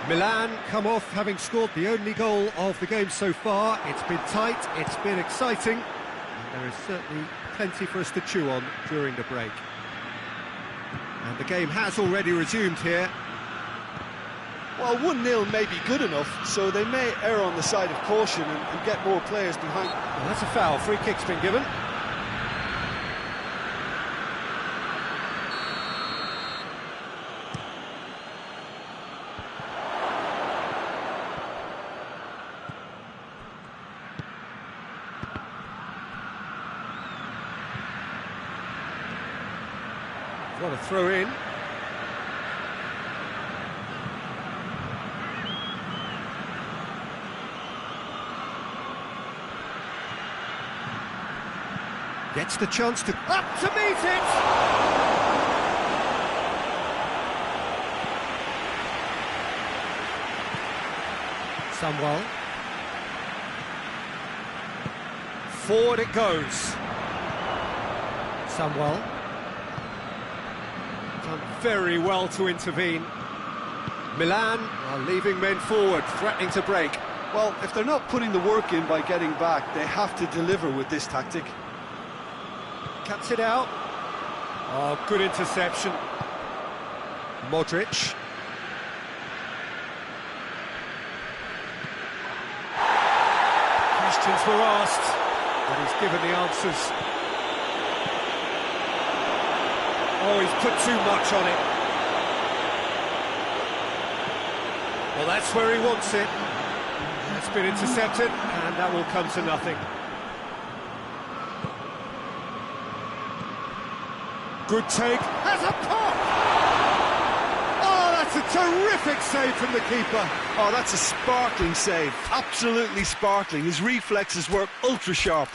Milan come off having scored the only goal of the game so far. It's been tight, it's been exciting, and there is certainly plenty for us to chew on during the break. And the game has already resumed here. Well, 1-0 may be good enough, so they may err on the side of caution and get more players behind. Well, that's a foul. Free kick's been given. What a throw in. Gets the chance to up to meet it. Samwell. Forward it goes. Samwell. Done very well to intervene. Milan are leaving men forward, threatening to break. Well, if they're not putting the work in by getting back, they have to deliver with this tactic. Cuts it out. Oh, good interception. Modric. Questions were asked, and he's given the answers. Oh, he's put too much on it. Well, that's where he wants it. It's been intercepted, and that will come to nothing. Good take, has a pop! Oh, that's a terrific save from the keeper. Oh, that's a sparkling save, absolutely sparkling. His reflexes work ultra sharp.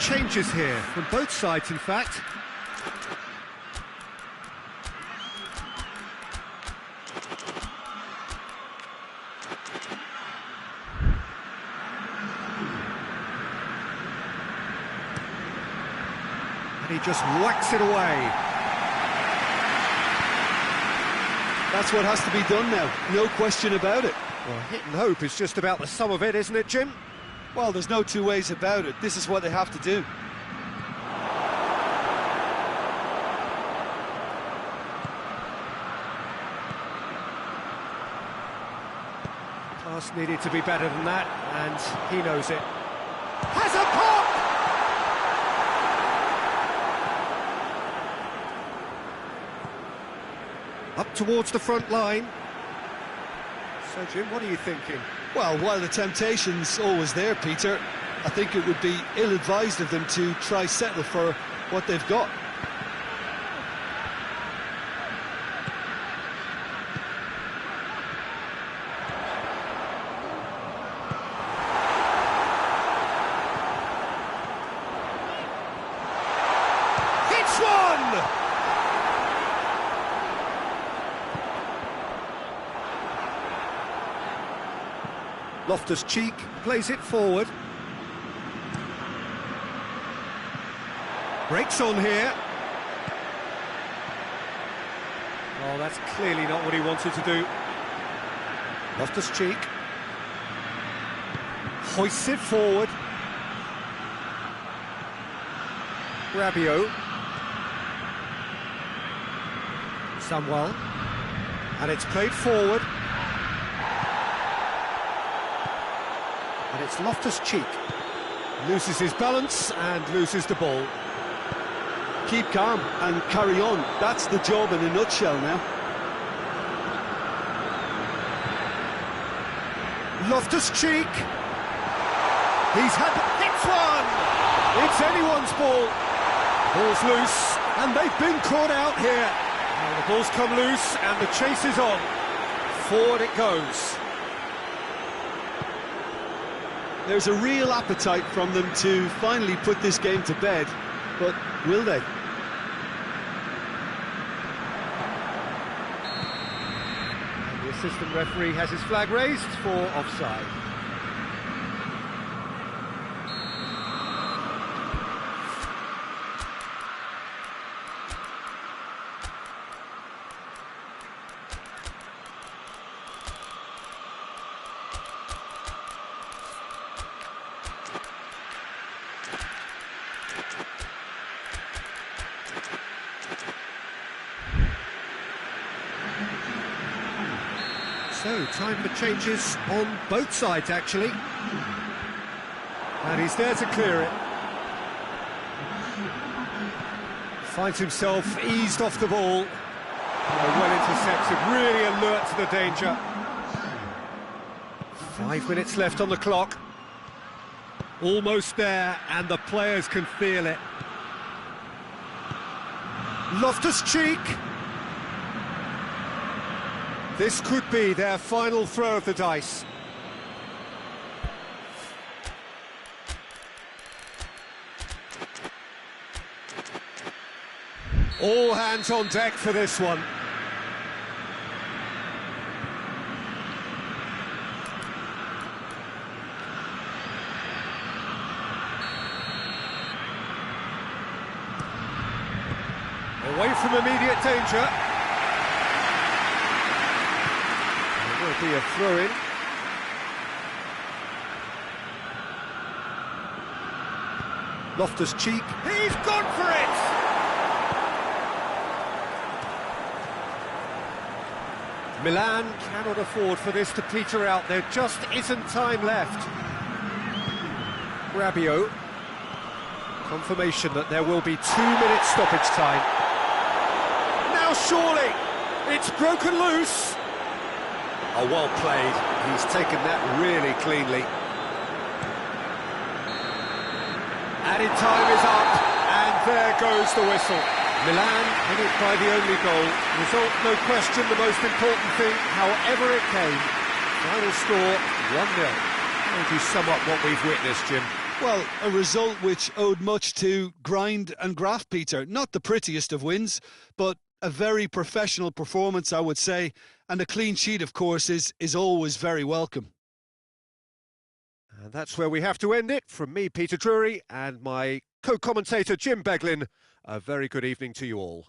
changes here, from both sides in fact. And he just whacks it away. That's what has to be done now, no question about it. Well, hit and hope is just about the sum of it, isn't it, Jim? Well, there's no two ways about it. This is what they have to do. Pass needed to be better than that, and he knows it. Has a pop! Up towards the front line. So, Jim, what are you thinking? Well, while the temptation's always there, Peter, I think it would be ill-advised of them to try settle for what they've got. Hits one! Loftus-Cheek plays it forward. Breaks on here. Oh, that's clearly not what he wanted to do. Loftus-Cheek hoists it forward. Rabiot. Samwell. And it's played forward. And it's Loftus-Cheek. Loses his balance and loses the ball. Keep calm and carry on. That's the job in a nutshell now. Loftus-Cheek. He's hits one! It's anyone's ball. Ball's loose, and they've been caught out here. Now the ball's come loose, and the chase is on. Forward it goes. There's a real appetite from them to finally put this game to bed, but will they? And the assistant referee has his flag raised for offside. So, time for changes on both sides, actually. And he's there to clear it. Finds himself eased off the ball. Well intercepted, really alert to the danger. 5 minutes left on the clock. Almost there, and the players can feel it. Loftus-Cheek. This could be their final throw of the dice. All hands on deck for this one. Away from immediate danger. Will be a throw-in. Loftus-Cheek, he's gone for it! Milan cannot afford for this to peter out, there just isn't time left. Rabiot, confirmation that there will be 2 minutes stoppage time. Now surely, it's broken loose! Oh, well played. He's taken that really cleanly. Added time is up, and there goes the whistle. Milan in it by the only goal. Result, no question, the most important thing, however it came. Final score, 1-0. How would you sum up what we've witnessed, Jim? Well, a result which owed much to grind and graft, Peter. Not the prettiest of wins, but a very professional performance, I would say. And a clean sheet, of course, is always very welcome. And that's where we have to end it. From me, Peter Drury, and my co-commentator, Jim Beglin, a very good evening to you all.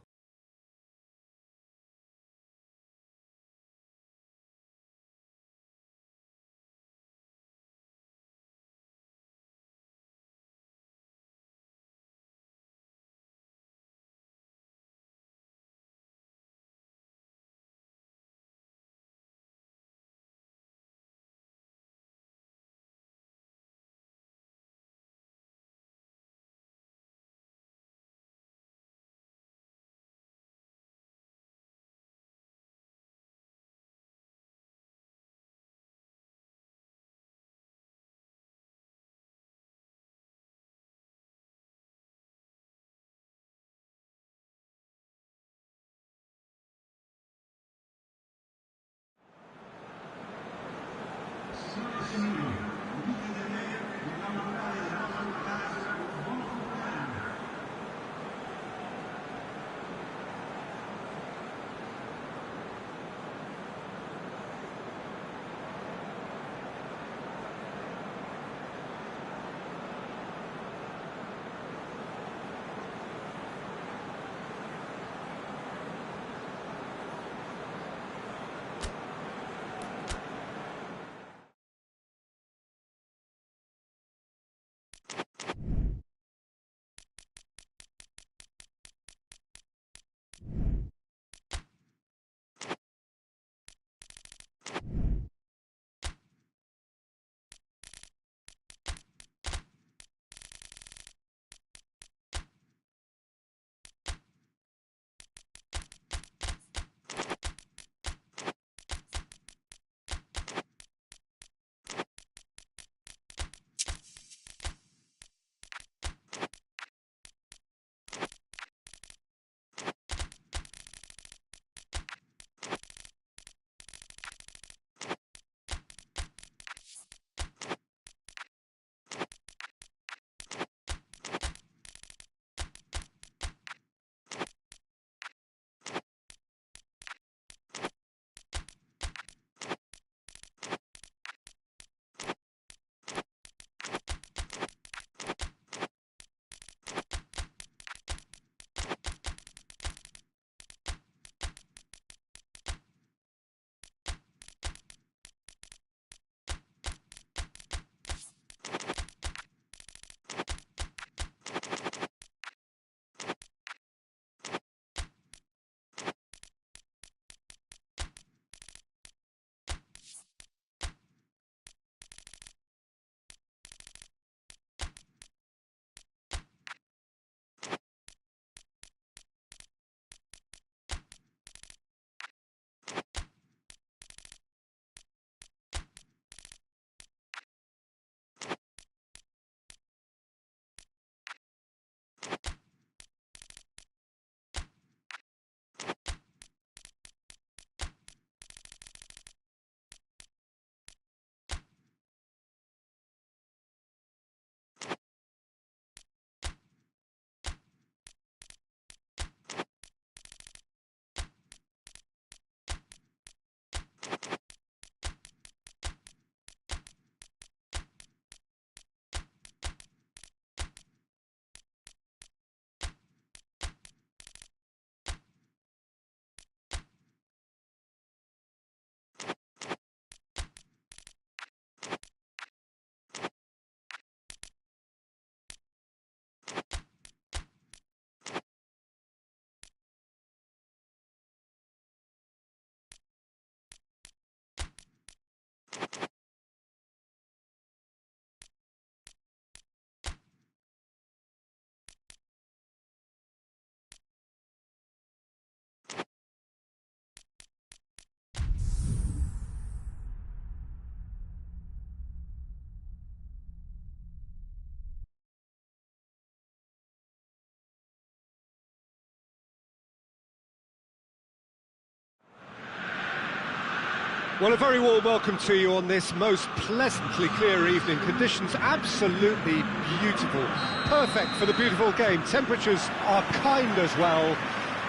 Well, a very warm welcome to you on this most pleasantly clear evening. Conditions absolutely beautiful. Perfect for the beautiful game. Temperatures are kind as well.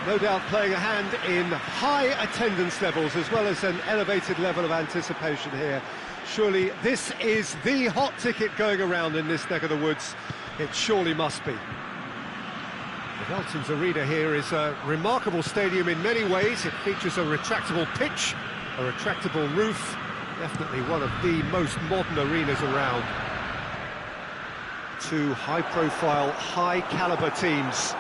No doubt playing a hand in high attendance levels as well as an elevated level of anticipation here. Surely this is the hot ticket going around in this neck of the woods. It surely must be. The Veltins Arena here is a remarkable stadium in many ways. It features a retractable pitch, a retractable roof, definitely one of the most modern arenas around. Two high-profile, high-caliber teams.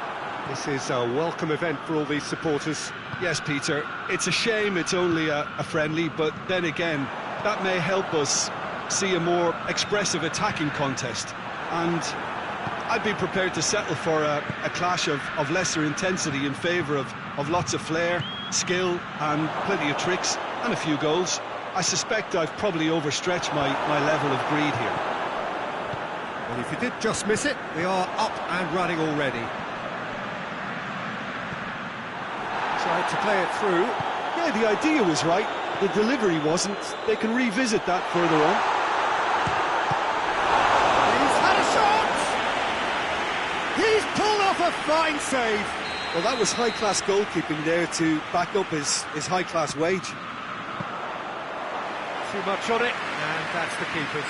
This is a welcome event for all these supporters. Yes, Peter, it's a shame it's only a friendly, but then again, that may help us see a more expressive attacking contest. And I'd be prepared to settle for a clash of lesser intensity in favour of lots of flair, skill and plenty of tricks and a few goals. I suspect I've probably overstretched my level of greed here. Well, if you did just miss it, we are up and running already. Tried to play it through. Yeah, the idea was right, the delivery wasn't. They can revisit that further on. He's had a shot! He's pulled off a fine save! Well, that was high-class goalkeeping there to back up his high-class wage. Too much on it, and that's the keeper's.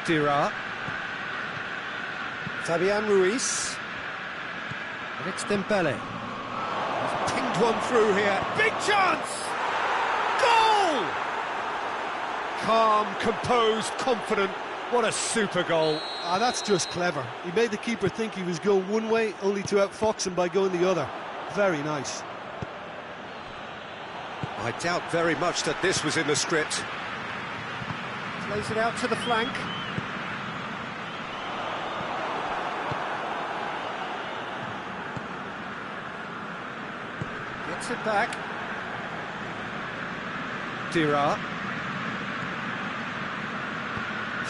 Dira. Fabian Ruiz. And it's Dembele. He's pinged one through here. Big chance! Goal! Calm, composed, confident. What a super goal. Ah, that's just clever. He made the keeper think he was going one way, only to outfox him by going the other. Very nice. I doubt very much that this was in the script. Plays it out to the flank. Gets it back. Dira.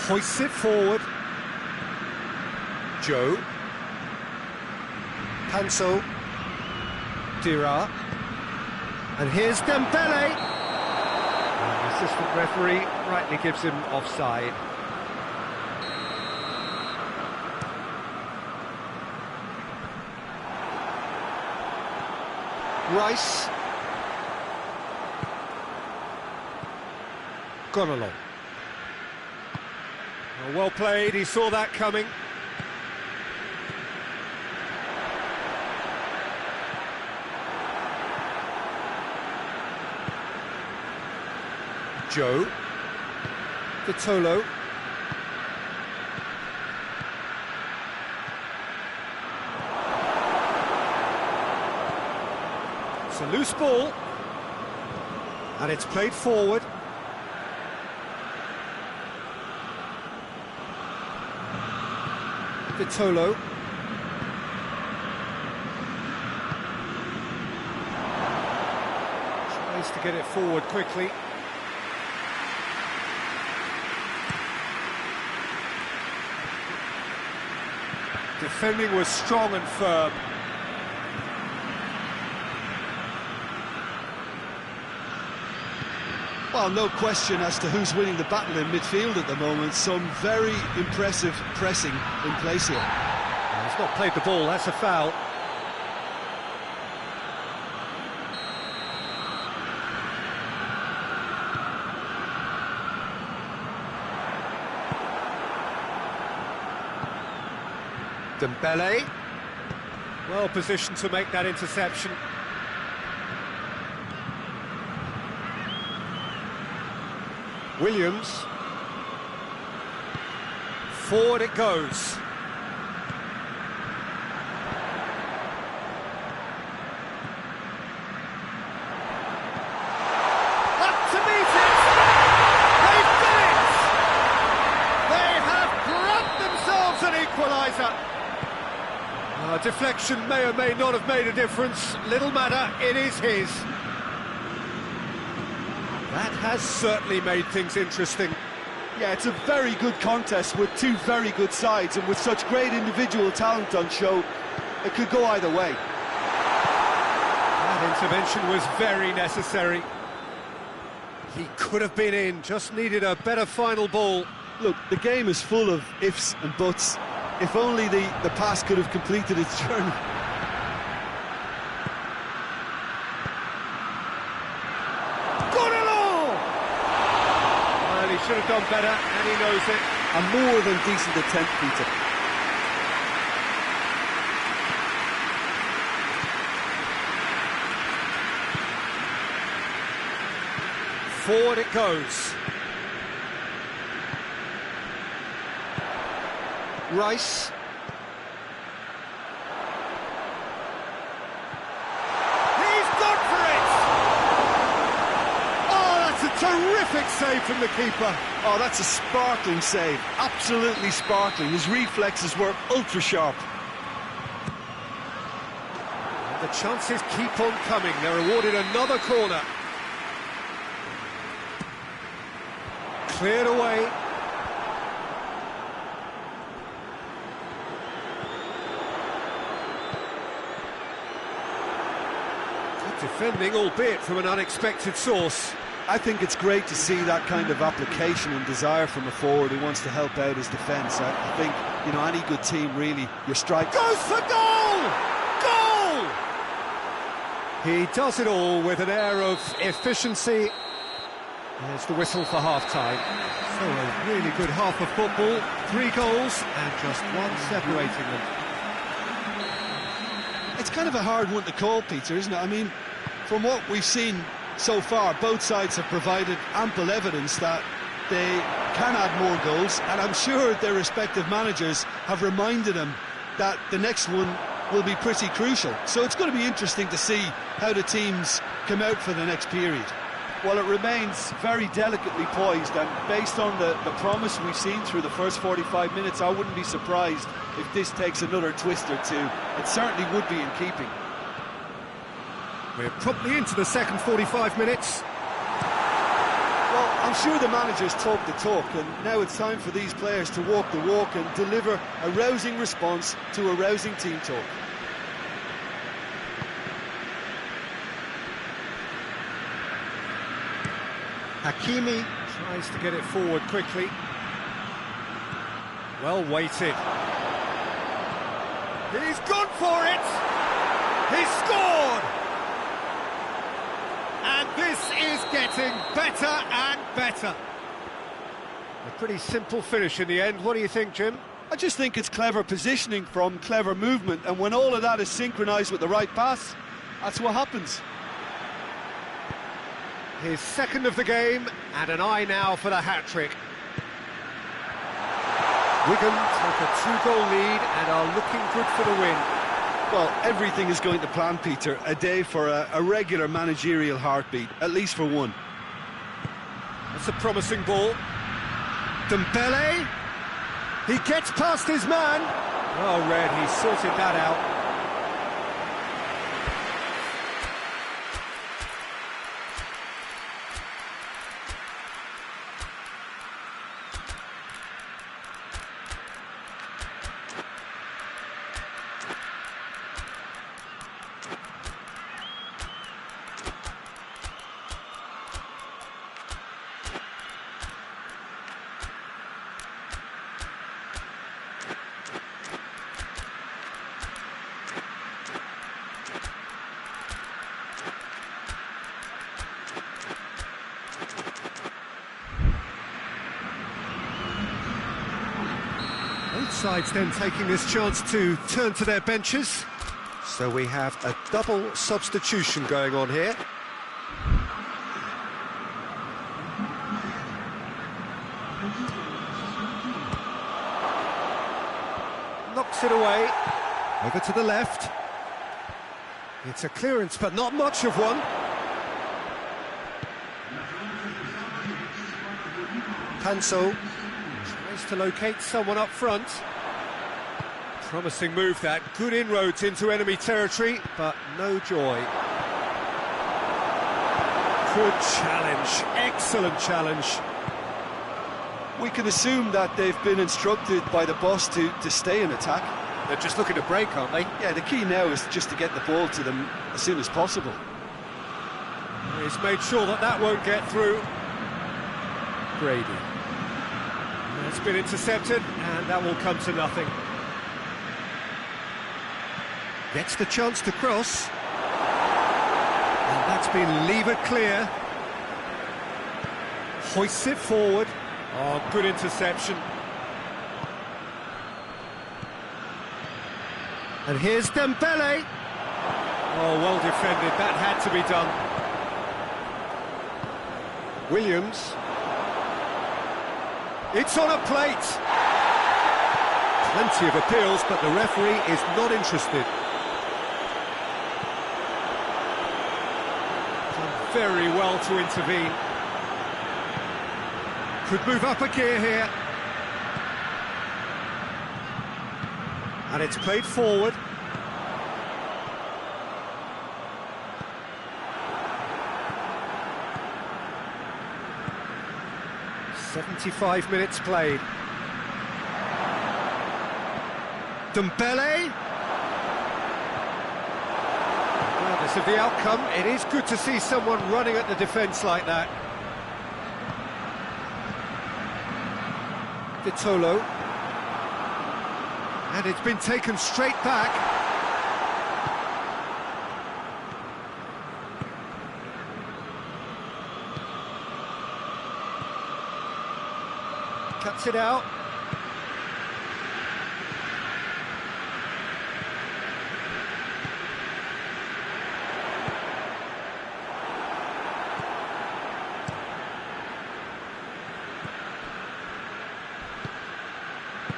Hoists it forward. Gioi. Panso. Dira. And here's Dembele. And the assistant referee rightly gives him offside. Rice. Gone along. Well played, he saw that coming. Gioi. Vitolo. It's a loose ball. And it's played forward. Vitolo. Tries to get it forward quickly. Defending was strong and firm. Well, no question as to who's winning the battle in midfield at the moment. Some very impressive pressing in place here. He's not played the ball, that's a foul. Dembele, well positioned to make that interception. Williams, forward it goes. Up to meet it! They've done it! They have grabbed themselves an equaliser. A deflection may or may not have made a difference. Little matter, it is his. That has certainly made things interesting. Yeah, it's a very good contest with two very good sides, and with such great individual talent on show, it could go either way. That intervention was very necessary. He could have been in, just needed a better final ball. Look, the game is full of ifs and buts. If only the pass could have completed its journey. Well, he should have done better, and he knows it. A more than decent attempt, Peter. Forward it goes. Rice. He's gone for it! Oh, that's a terrific save from the keeper. Oh, that's a sparkling save. Absolutely sparkling. His reflexes were ultra sharp. The chances keep on coming. They're awarded another corner. Cleared away. Good defending, albeit from an unexpected source. I think it's great to see that kind of application and desire from a forward who wants to help out his defence. I think, you know, any good team, really, your strike... Goes for goal! Goal! He does it all with an air of efficiency. There's the whistle for half-time. So a really good half of football, 3 goals and just one separating them. It's kind of a hard one to call, Peter, isn't it? I mean, from what we've seen so far, both sides have provided ample evidence that they can add more goals, and I'm sure their respective managers have reminded them that the next one will be pretty crucial. So it's going to be interesting to see how the teams come out for the next period. Well, it remains very delicately poised, and based on the promise we've seen through the first 45 minutes, I wouldn't be surprised if this takes another twist or two. It certainly would be in keeping. We're promptly into the second 45 minutes. Well, I'm sure the managers talk the talk, and now it's time for these players to walk the walk and deliver a rousing response to a rousing team talk. Hakimi tries to get it forward quickly. Well weighted. He's gone for it! He's scored! And this is getting better and better. A pretty simple finish in the end. What do you think, Jim? I just think it's clever positioning from clever movement, and when all of that is synchronised with the right pass, that's what happens. His second of the game, and an eye now for the hat-trick. Wigan take a 2-goal lead and are looking good for the win. Well, everything is going to plan, Peter. A day for a regular managerial heartbeat, at least for one. That's a promising ball. Dembele. He gets past his man. Oh, Red, he sorted that out. Both sides then taking this chance to turn to their benches. So we have a double substitution going on here. Knocks it away. Over to the left. It's a clearance, but not much of one. Panso tries to locate someone up front. Promising move that, good inroads into enemy territory, but no joy. Good challenge, excellent challenge. We can assume that they've been instructed by the boss to stay in attack. They're just looking to break, aren't they? Yeah, the key now is just to get the ball to them as soon as possible. He's made sure that that won't get through. Brady. It's been intercepted, and that will come to nothing. Gets the chance to cross. And that's been levered clear. Hoists it forward. Oh, good interception. And here's Dembele. Oh, well defended. That had to be done. Williams. It's on a plate. Plenty of appeals, but the referee is not interested. Done very well to intervene. Could move up a gear here. And it's played forward. "75 minutes played. Dembele. Regardless of the outcome, it is good to see someone running at the defence like that. Vitolo. And it's been taken straight back. Cuts it out.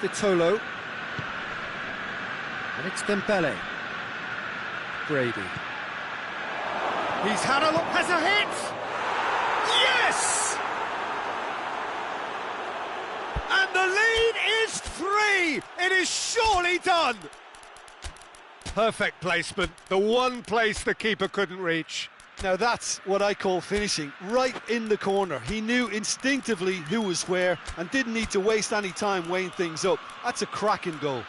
Vitolo. And it's Dembele. Brady. He's had a look, has a hit! Yes! And the lead is 3! It is surely done! Perfect placement, the one place the keeper couldn't reach. Now that's what I call finishing, right in the corner. He knew instinctively who was where and didn't need to waste any time weighing things up. That's a cracking goal.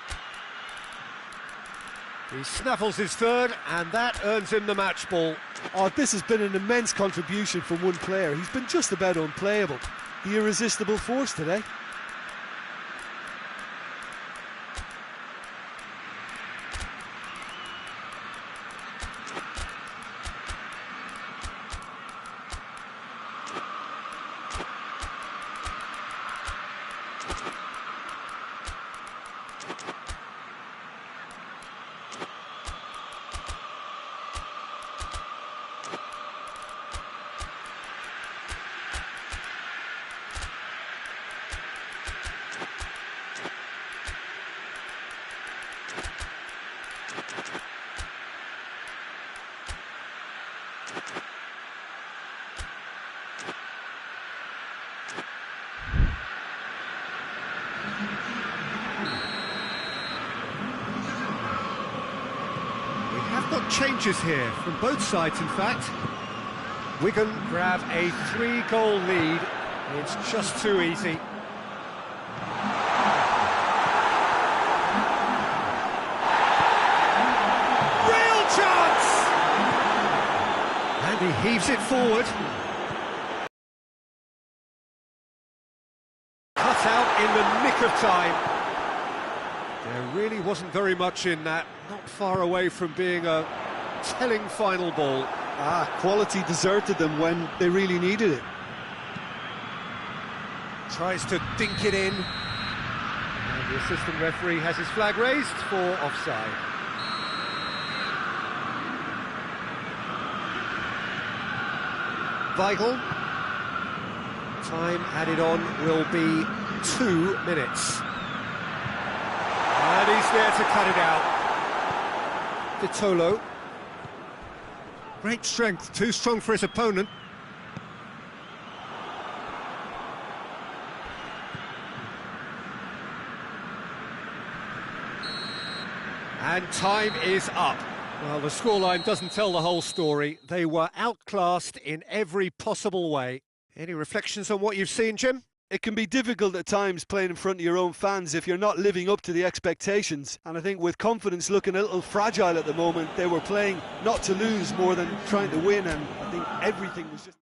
He snaffles his third, and that earns him the match ball. Oh, this has been an immense contribution from one player. He's been just about unplayable. The irresistible force today. Got changes here from both sides, in fact. Wigan grab a 3-goal lead. It's just too easy. Real chance! And he heaves it forward. Cut out in the nick of time. There really wasn't very much in that, not far away from being a telling final ball. Quality deserted them when they really needed it. Tries to dink it in. And the assistant referee has his flag raised for offside. Weigl. Time added on will be 2 minutes. And he's there to cut it out. Vitolo. Great strength, too strong for his opponent. And time is up. Well, the scoreline doesn't tell the whole story. They were outclassed in every possible way. Any reflections on what you've seen, Jim? It can be difficult at times playing in front of your own fans if you're not living up to the expectations. And I think with confidence looking a little fragile at the moment, they were playing not to lose more than trying to win, and I think everything was just...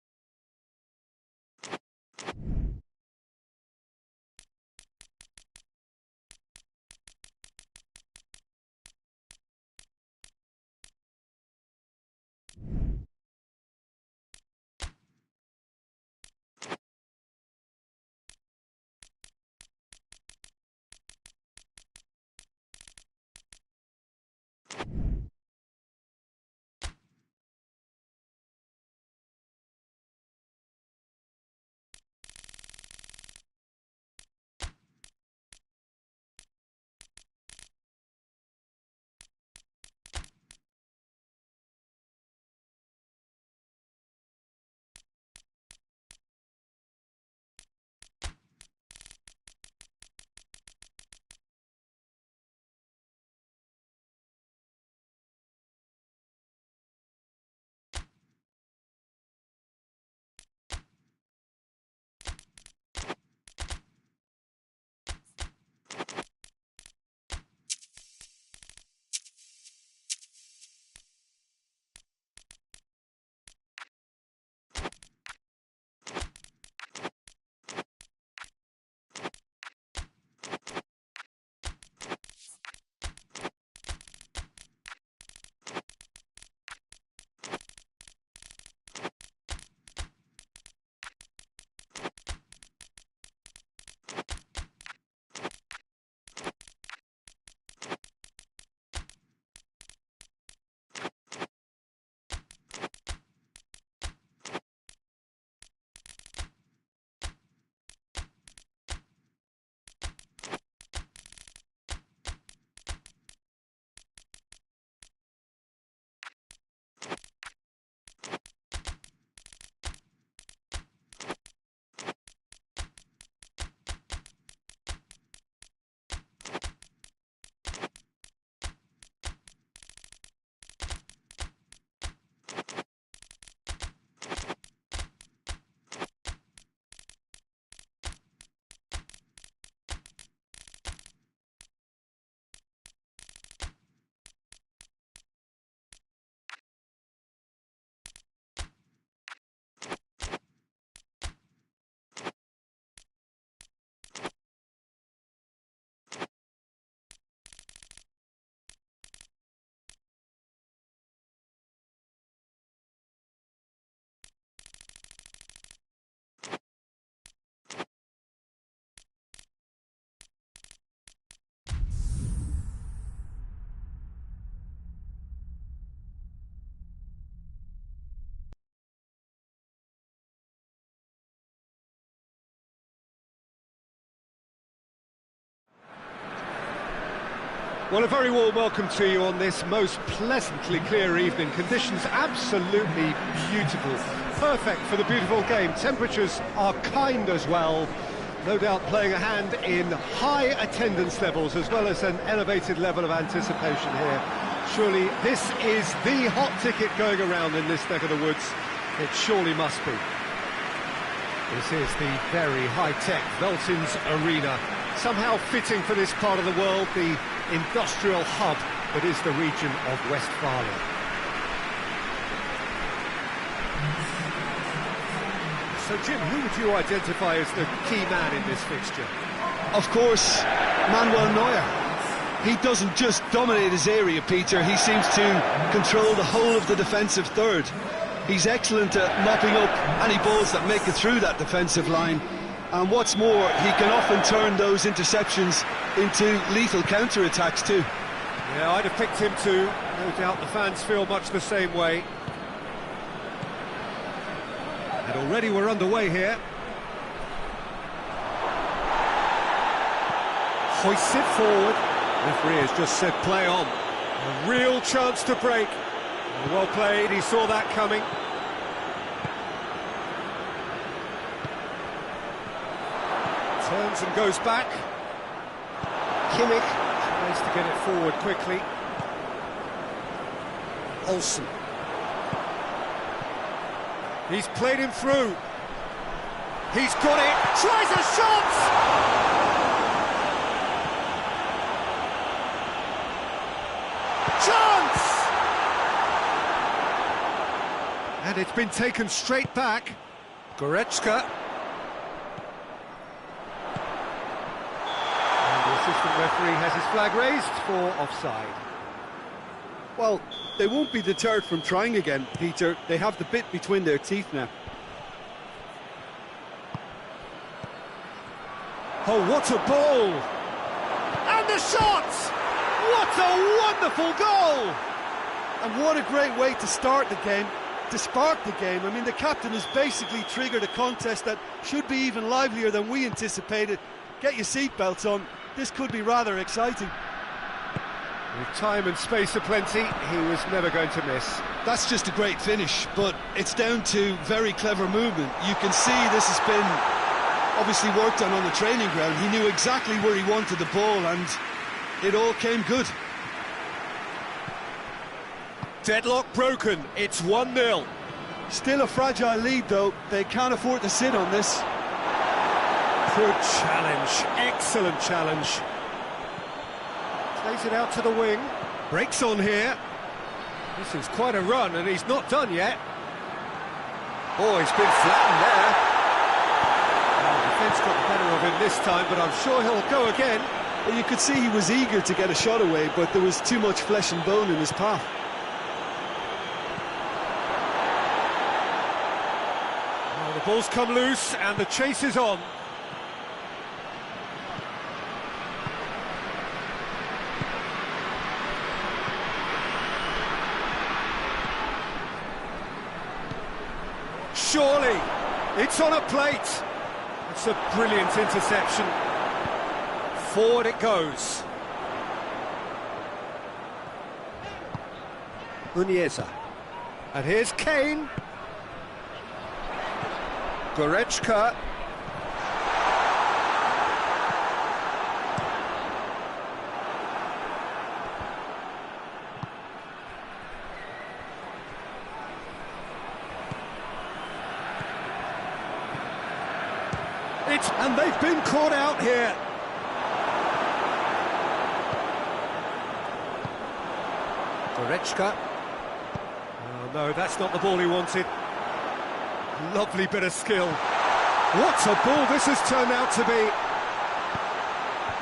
Well, a very warm welcome to you on this most pleasantly clear evening. Conditions absolutely beautiful. Perfect for the beautiful game. Temperatures are kind as well. No doubt playing a hand in high attendance levels as well as an elevated level of anticipation here. Surely this is the hot ticket going around in this neck of the woods. It surely must be. This is the very high-tech Veltins Arena, somehow fitting for this part of the world, the industrial hub that is the region of Westphalia. So, Jim, who would you identify as the key man in this fixture? Of course, Manuel Neuer. He doesn't just dominate his area, Peter, he seems to control the whole of the defensive third. He's excellent at mopping up any balls that make it through that defensive line. And what's more, he can often turn those interceptions into lethal counter-attacks too. Yeah, I'd have picked him too. No doubt the fans feel much the same way. And already we're underway here. Hoists it forward. Referee has just said play on. A real chance to break. Well played, he saw that coming. Turns and goes back. Kimmich tries to get it forward quickly. Olsen. He's played him through. He's got it. Tries a shot! Chance! And it's been taken straight back. Goretzka. And the assistant referee has his flag raised for offside. Well, they won't be deterred from trying again, Peter. They have the bit between their teeth now. Oh, what a ball! And the shot! What a wonderful goal! And what a great way to start the game, to spark the game. I mean, the captain has basically triggered a contest that should be even livelier than we anticipated. Get your seatbelts on. This could be rather exciting. With time and space aplenty, he was never going to miss. That's just a great finish, but it's down to very clever movement. You can see this has been obviously worked on the training ground. He knew exactly where he wanted the ball, and it all came good. Deadlock broken, it's 1-0. Still a fragile lead, though. They can't afford to sit on this. Good challenge, excellent challenge. Plays it out to the wing, breaks on here. This is quite a run, and he's not done yet. Oh, he's been flattened there. Well, the defence got the better of him this time, but I'm sure he'll go again. Well, you could see he was eager to get a shot away, but there was too much flesh and bone in his path. Well, the ball's come loose, and the chase is on. Surely, it's on a plate. It's a brilliant interception. Forward it goes. Unieza. And here's Kane. Goretzka. And they've been caught out here. Goretzka. Oh no, that's not the ball he wanted. Lovely bit of skill. What a ball this has turned out to be.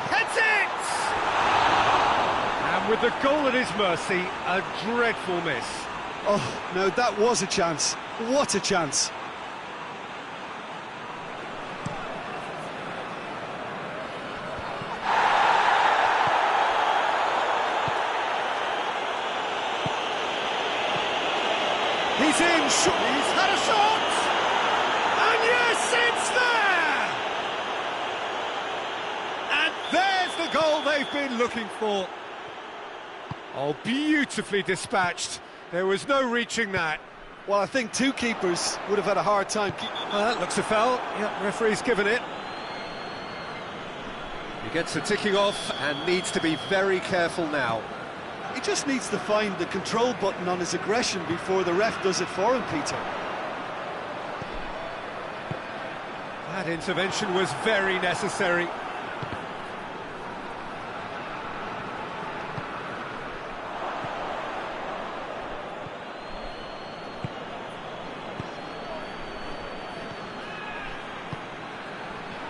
Heads it! And with the goal at his mercy, a dreadful miss. Oh, no, that was a chance. What a chance. He's in, he's had a shot, and yes, it's there! And there's the goal they've been looking for. Oh, beautifully dispatched. There was no reaching that. Well, I think two keepers would have had a hard time. That looks a foul. Yep, referee's given it. He gets a ticking off and needs to be very careful now. He just needs to find the control button on his aggression before the ref does it for him, P.Tan. That intervention was very necessary.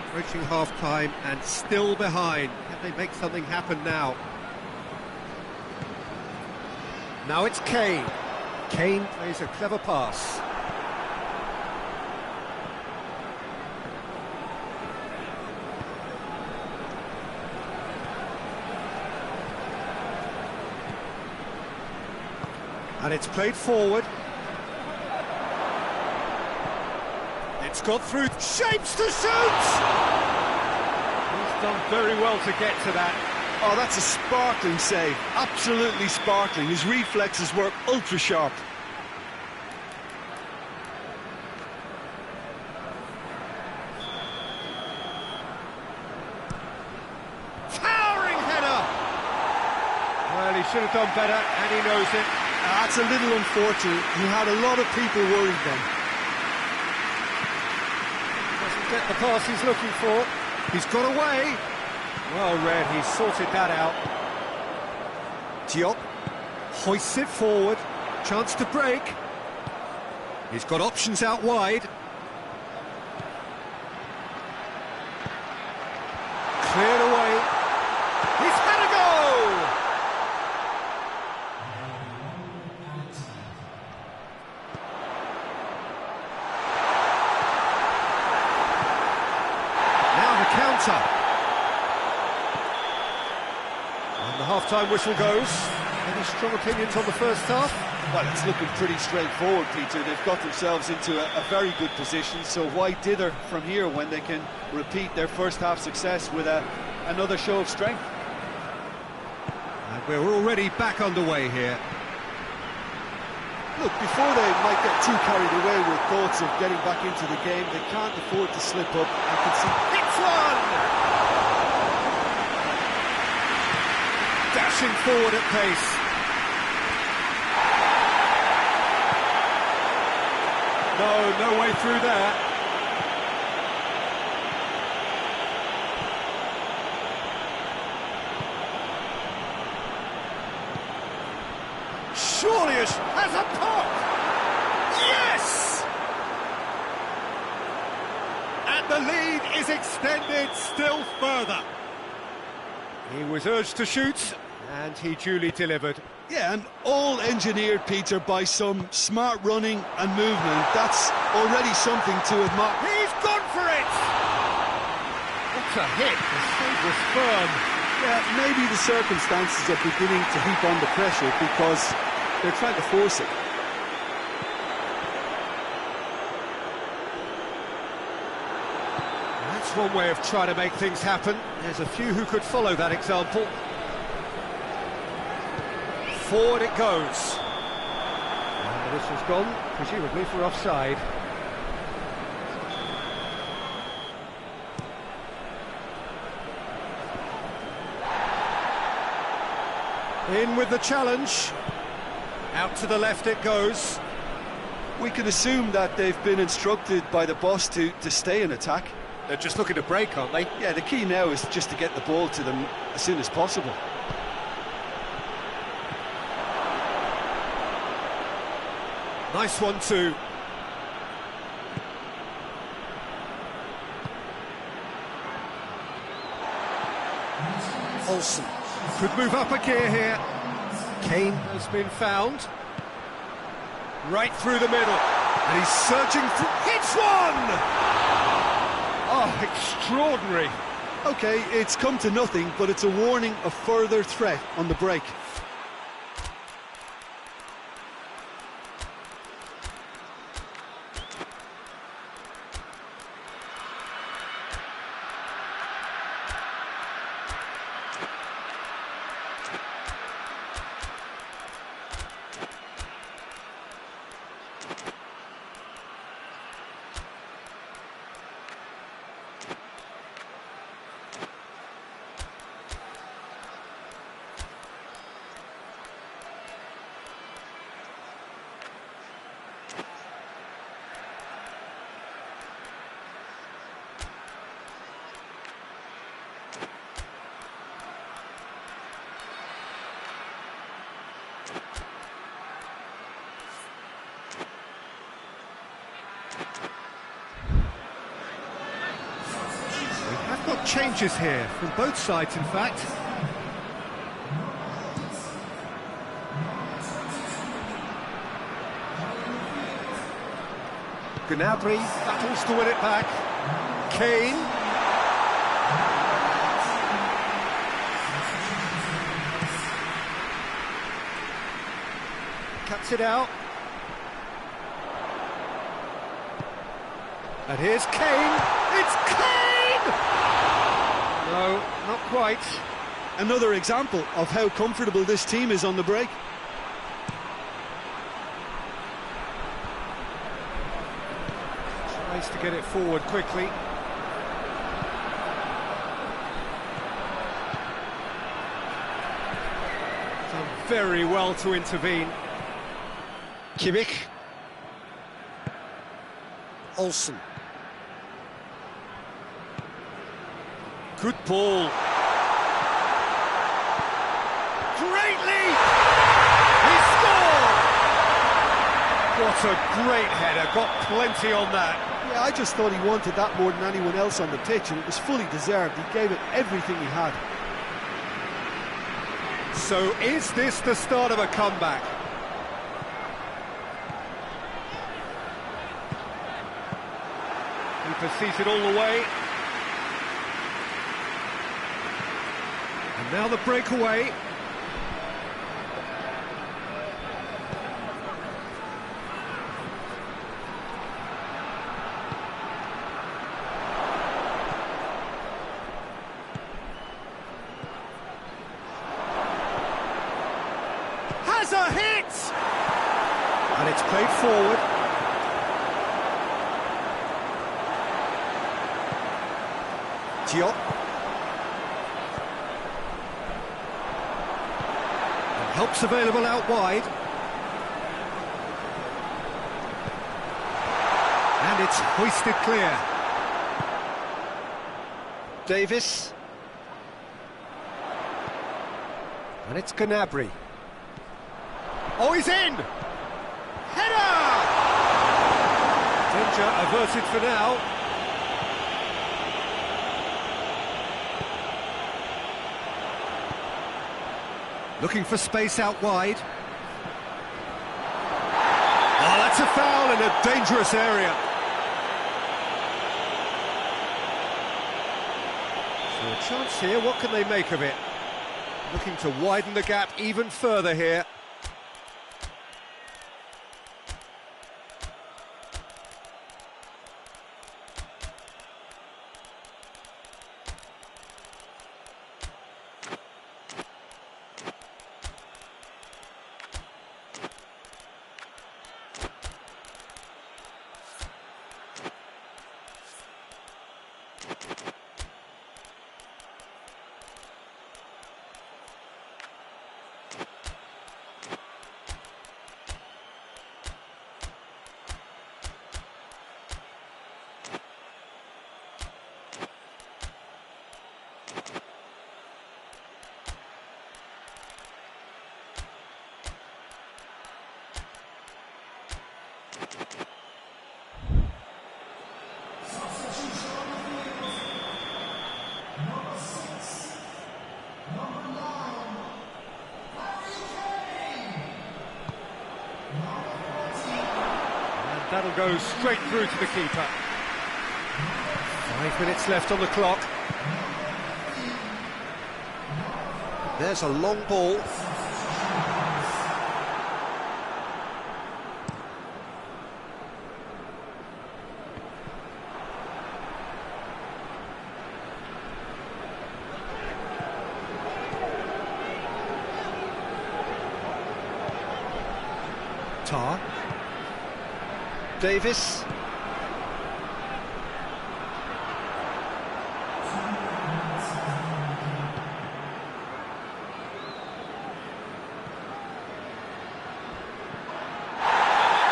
Approaching half-time and still behind. Can they make something happen now? Now it's Kane. Kane plays a clever pass. And it's played forward. It's got through. Shapes to shoot! He's done very well to get to that. Oh, that's a sparkling save. Absolutely sparkling. His reflexes were ultra-sharp. Towering header! Well, he should have done better, and he knows it. That's a little unfortunate. He had a lot of people worried then. Doesn't get the pass he's looking for. He's got away. Well read, he sorted that out. Diop hoists it forward. Chance to break. He's got options out wide. Cleared away. He's had a go! Now the counter. And the half-time whistle goes. Any strong opinions on the first half? Well, it's looking pretty straightforward, Peter. They've got themselves into a very good position, so why dither from here when they can repeat their first half success with another show of strength? And we're already back underway here. Look, before they might get too carried away with thoughts of getting back into the game, they can't afford to slip up. I can see... Hits one! Dashing forward at pace. No way through there. Surely has a pop! Yes! And the lead is extended still further. He was urged to shoot, and he duly delivered. Yeah, and all engineered, Peter, by some smart running and movement. That's already something to admire. He's gone for it! What a hit, the save was firm. Yeah, maybe the circumstances are beginning to heap on the pressure because they're trying to force it. That's one way of trying to make things happen. There's a few who could follow that example. Forward it goes. And the whistle's gone, presumably for offside. In with the challenge. Out to the left it goes. We can assume that they've been instructed by the boss to stay in attack. They're just looking to break, aren't they? Yeah, the key now is just to get the ball to them as soon as possible. Nice one too. Olsen could move up a gear here. Kane has been found. Right through the middle. And he's surging through. Hits one! Oh, extraordinary. OK, it's come to nothing, but it's a warning of further threat on the break. Got changes here from both sides, in fact. Gnabry battles to win it back. Kane. Cuts it out. And here's Kane. It's Kane! No, not quite. Another example of how comfortable this team is on the break. Tries to get it forward quickly. Done very well to intervene. Kimmich. Olsen. Good ball. Great lead! He scored! What a great header, got plenty on that. Yeah, I just thought he wanted that more than anyone else on the pitch, and it was fully deserved. He gave it everything he had. So is this the start of a comeback? Keeper sees it all the way. And now the breakaway. Has a hit! And it's played forward. Gioi. And help's available out wide. And it's hoisted clear. Davis. And it's Gnabry. Oh, he's in! Header! Danger averted for now. Looking for space out wide. Oh, that's a foul in a dangerous area. So a chance here, what can they make of it? Looking to widen the gap even further here. That'll go straight through to the keeper. 5 minutes left on the clock. There's a long ball. Tar. Davis.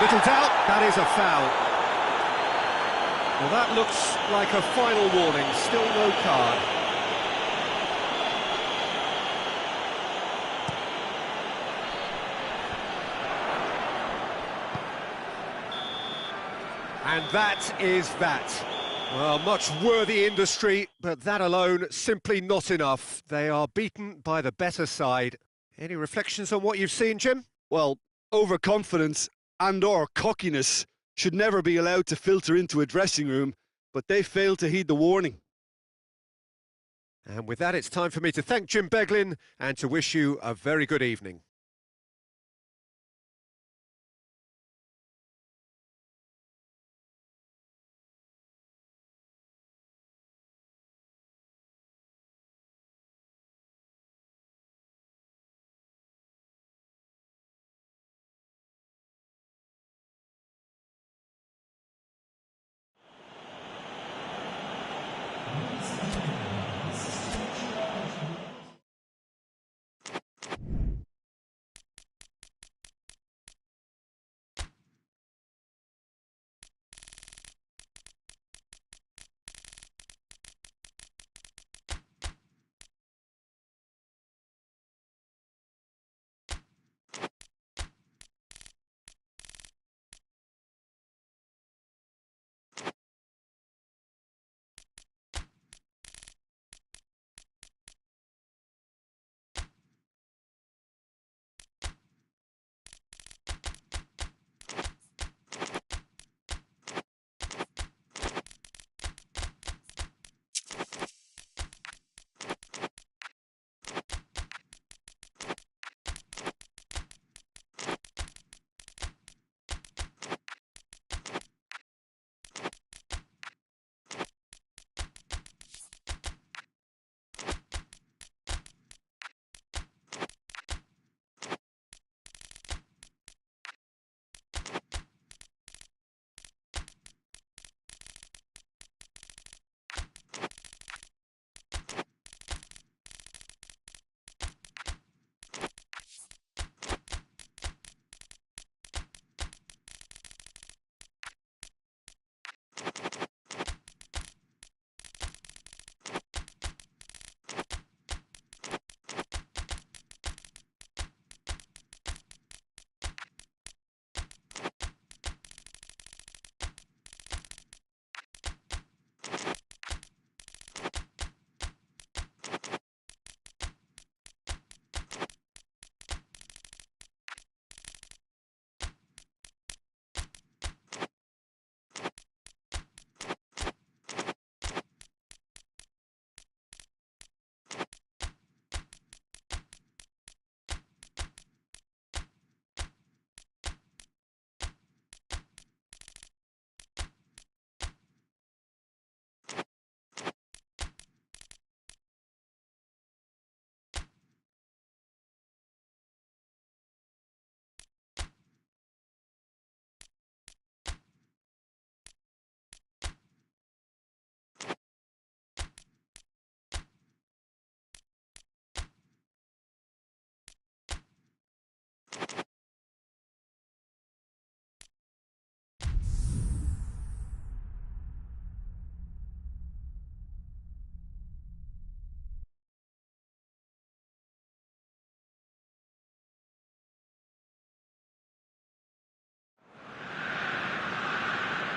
Little doubt, that is a foul. Well, that looks like a final warning, still no card. And that is that. Well, much worthy industry, but that alone simply not enough. They are beaten by the better side. Any reflections on what you've seen, Jim? Well, overconfidence and/or cockiness should never be allowed to filter into a dressing room, but they failed to heed the warning. And with that, it's time for me to thank Jim Beglin and to wish you a very good evening.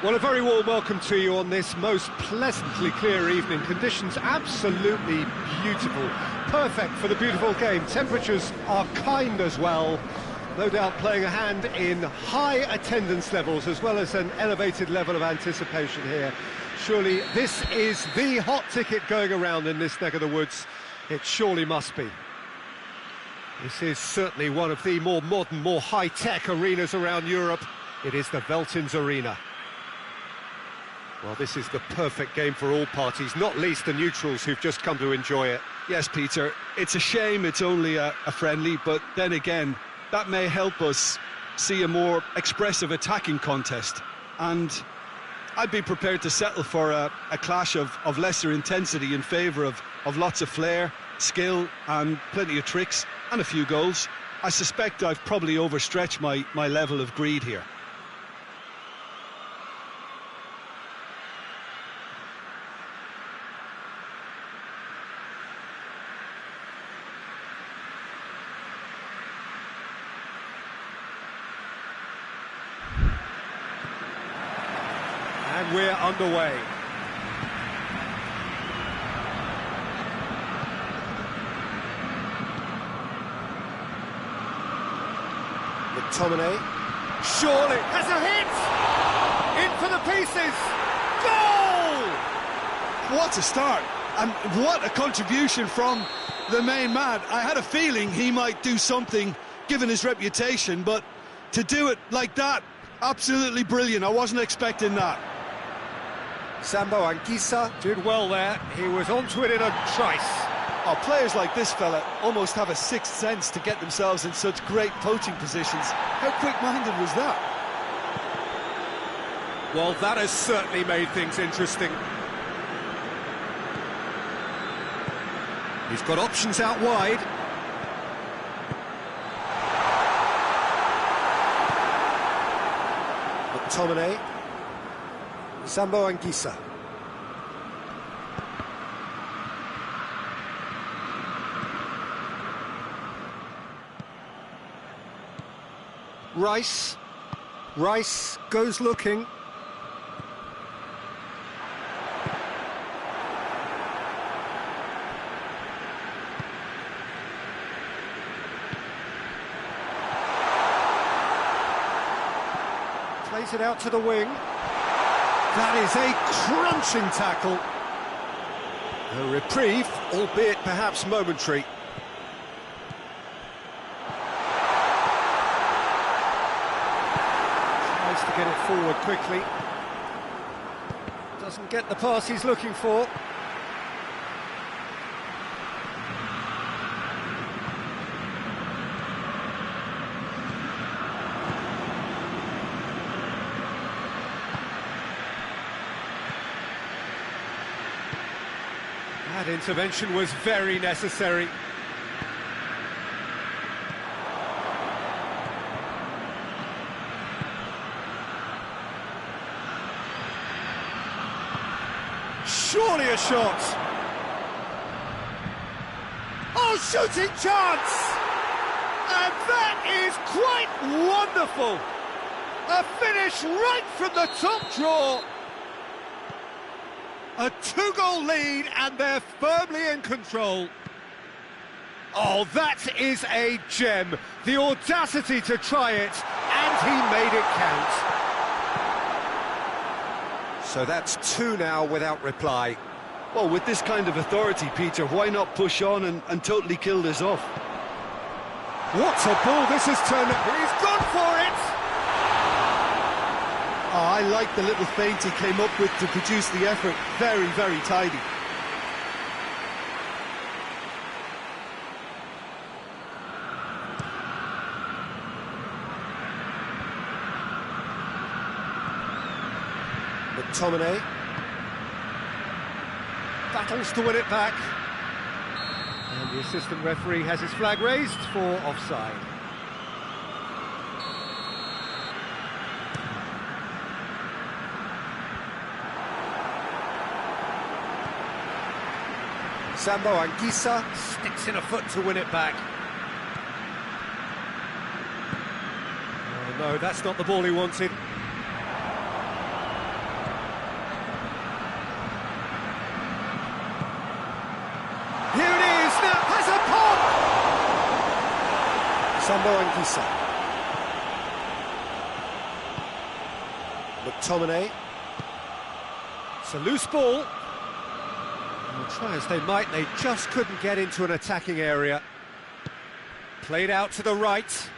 Well, a very warm welcome to you on this most pleasantly clear evening. Conditions absolutely beautiful. Perfect for the beautiful game. Temperatures are kind as well. No doubt playing a hand in high attendance levels as well as an elevated level of anticipation here. Surely this is the hot ticket going around in this neck of the woods. It surely must be. This is certainly one of the more modern, more high-tech arenas around Europe. It is the Veltins Arena. Well, this is the perfect game for all parties, not least the neutrals who've just come to enjoy it. Yes, Peter, it's a shame it's only a friendly, but then again, that may help us see a more expressive attacking contest. And I'd be prepared to settle for a clash of lesser intensity in favour of lots of flair, skill and plenty of tricks and a few goals. I suspect I've probably overstretched my level of greed here. And we're underway. McTominay, surely has a hit! In for the pieces! Goal! What a start, and what a contribution from the main man. I had a feeling he might do something, given his reputation, but to do it like that, absolutely brilliant. I wasn't expecting that. Sambo Anguissa did well there. He was onto it in a trice. Oh, players like this fella almost have a sixth sense to get themselves in such great poaching positions. How quick-minded was that? Well, that has certainly made things interesting. He's got options out wide. McTominay. Sambo Anguissa. Rice goes looking. Plays it out to the wing. That is a crunching tackle. A reprieve, albeit perhaps momentary. Tries to get it forward quickly. Doesn't get the pass he's looking for. That intervention was very necessary. Surely a shot. Oh, shooting chance! And that is quite wonderful. A finish right from the top draw. A two-goal lead, and they're firmly in control. Oh, that is a gem. The audacity to try it, and he made it count. So that's two now without reply. Well, with this kind of authority, Peter, why not push on and totally kill this off? What a ball this has turned out. He's gone for it! Oh, I like the little feint he came up with to produce the effort. Very, very tidy. McTominay battles to win it back. And the assistant referee has his flag raised for offside. Sambo Anguissa sticks in a foot to win it back. Oh no, that's not the ball he wanted. McTominay. It's a loose ball. And try as they might, they just couldn't get into an attacking area. Played out to the right.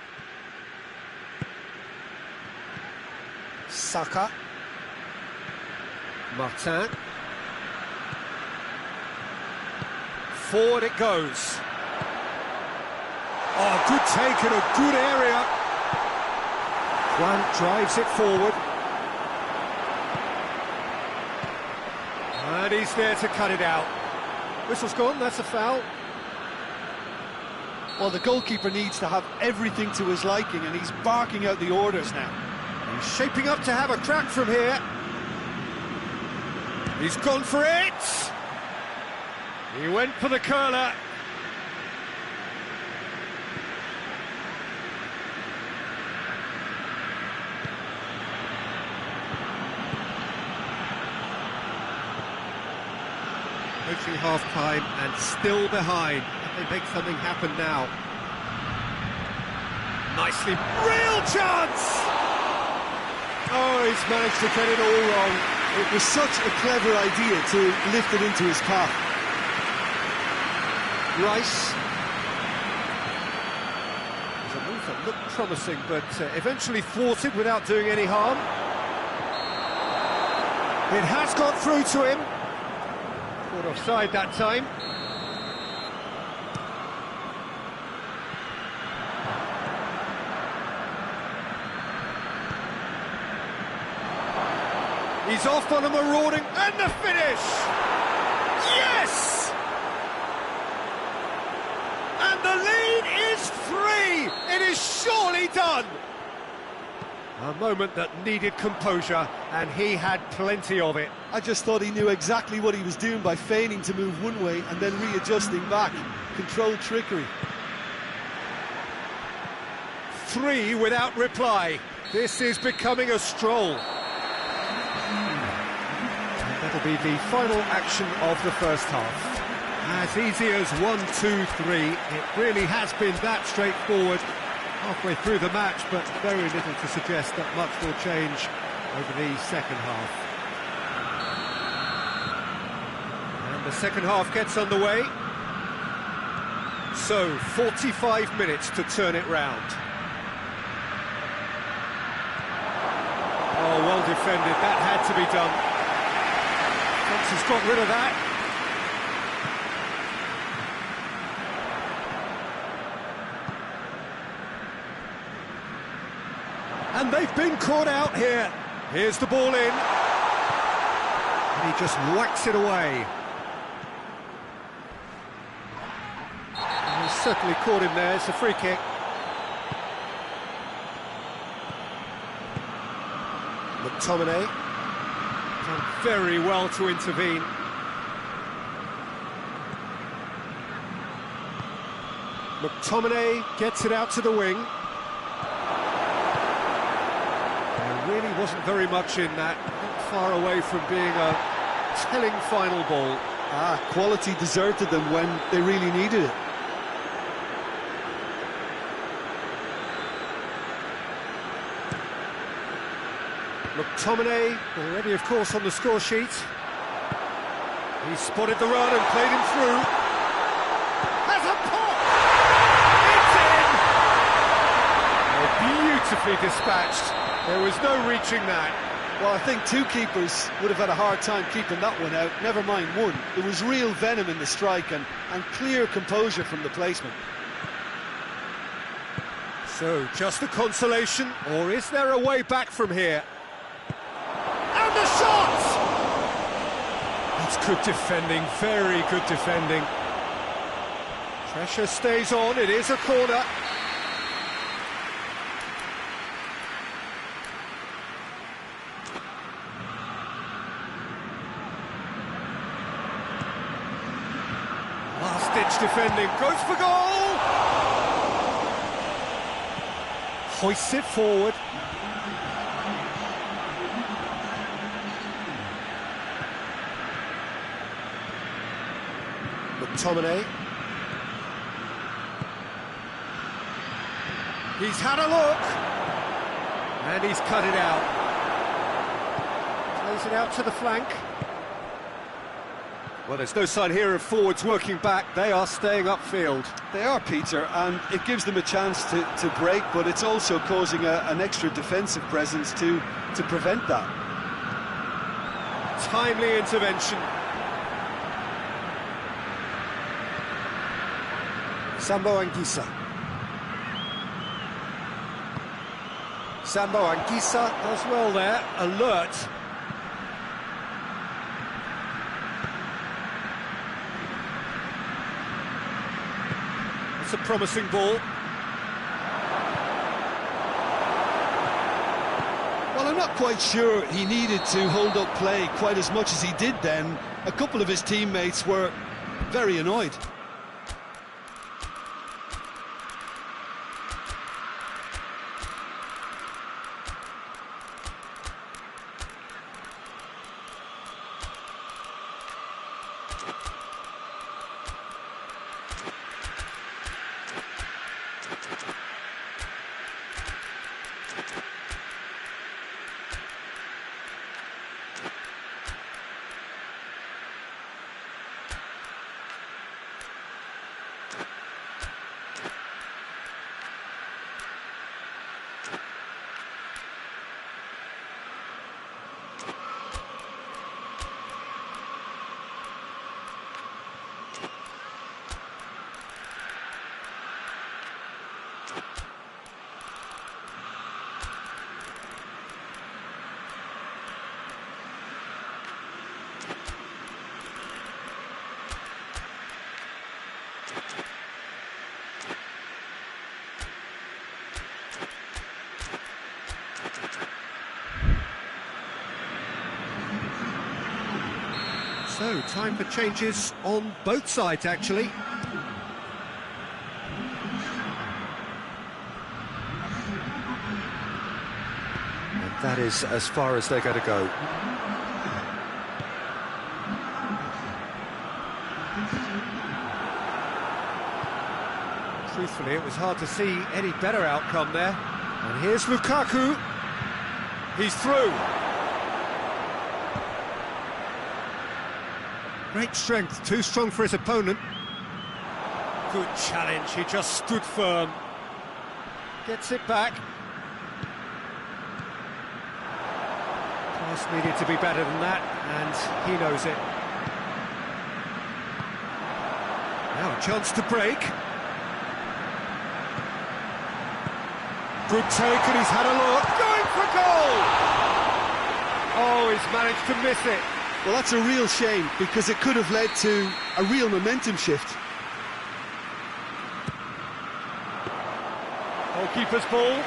Saka. Martin. Forward it goes. Oh, good take in a good area. Doan drives it forward. And he's there to cut it out. Whistle's gone, that's a foul. Well, the goalkeeper needs to have everything to his liking, and he's barking out the orders now. He's shaping up to have a crack from here. He's gone for it. He went for the curler. Approaching half-time and still behind. Can they make something happen now? Nicely, real chance! Oh, he's managed to get it all wrong. It was such a clever idea to lift it into his path. Rice. It was a move that looked promising, but eventually thwarted without doing any harm. It has got through to him. Caught offside that time. He's off on a marauding, and the finish! Yes! And the lead is 3! It is surely done! A moment that needed composure, and he had plenty of it. I just thought he knew exactly what he was doing by feigning to move one way and then readjusting back. Controlled trickery. 3 without reply. This is becoming a stroll. That'll be the final action of the first half. As easy as 1, 2, 3. It really has been that straightforward halfway through the match, but very little to suggest that much will change over the second half. And the second half gets underway. So, 45 minutes to turn it round. Oh, well defended. That had to be done. Has got rid of that. And they've been caught out here. Here's the ball in. And he just whacks it away. And he's certainly caught him there. It's a free kick. McTominay. Done very well to intervene. McTominay gets it out to the wing. There really wasn't very much in that, not far away from being a telling final ball. Quality deserted them when they really needed it. McTominay, already of course on the score sheet. He spotted the run and played him through. Has a pop! It's in! Oh, beautifully dispatched. There was no reaching that. Well, I think two keepers would have had a hard time keeping that one out, never mind one. There was real venom in the strike and clear composure from the placement. So, just a consolation, or is there a way back from here? And the shot! That's good defending, very good defending. Pressure stays on, it is a corner. Last-ditch defending, goes for goal! Hoists it forward. McTominay. He's had a look. And he's cut it out. Plays it out to the flank. Well, there's no sign here of forwards working back. They are staying upfield. They are, Peter, and it gives them a chance to break, but it's also causing an extra defensive presence to prevent that. Timely intervention. Sambo Anguissa. Sambo Anguissa does well there, alert. It's a promising ball. Well, I'm not quite sure he needed to hold up play quite as much as he did then. A couple of his teammates were very annoyed. So, time for changes on both sides, actually. And that is as far as they're going to go. Truthfully, it was hard to see any better outcome there. And here's Lukaku. He's through. Great strength, too strong for his opponent. Good challenge, he just stood firm. Gets it back. Pass needed to be better than that, and he knows it. Now a chance to break. Good take, and he's had a look. Going for goal! Oh, he's managed to miss it. Well, that's a real shame, because it could have led to a real momentum shift. Goalkeeper's ball.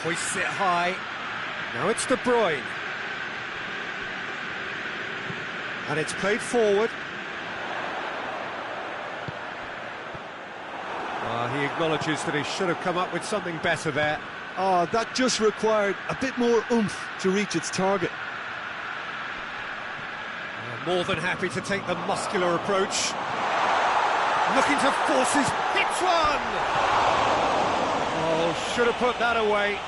Hoists it high. Now it's De Bruyne. And it's played forward. He acknowledges that he should have come up with something better there. Oh, that just required a bit more oomph to reach its target. More than happy to take the muscular approach. Looking to force his... hits one! Oh, should have put that away.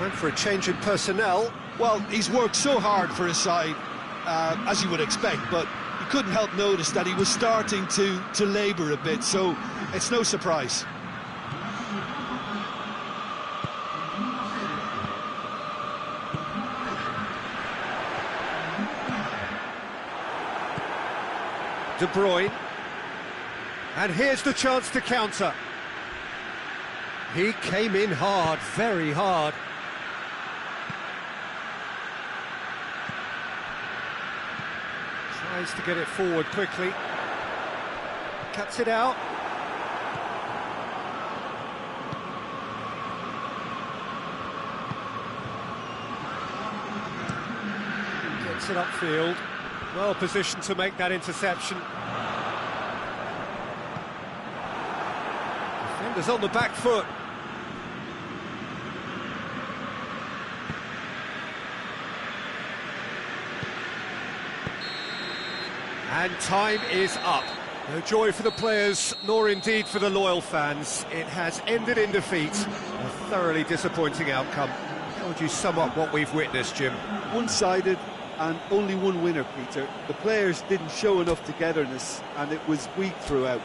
Time for a change in personnel. Well, he's worked so hard for his side, as you would expect, but you couldn't help notice that he was starting to labour a bit, so it's no surprise. De Bruyne. And here's the chance to counter. He came in hard, very hard. Tries to get it forward quickly. Cuts it out. Gets it upfield. Well positioned to make that interception. Defenders on the back foot. And time is up. No joy for the players, nor indeed for the loyal fans. It has ended in defeat. A thoroughly disappointing outcome. How would you sum up what we've witnessed, Jim? One-sided and only one winner, Peter. The players didn't show enough togetherness, and it was weak throughout.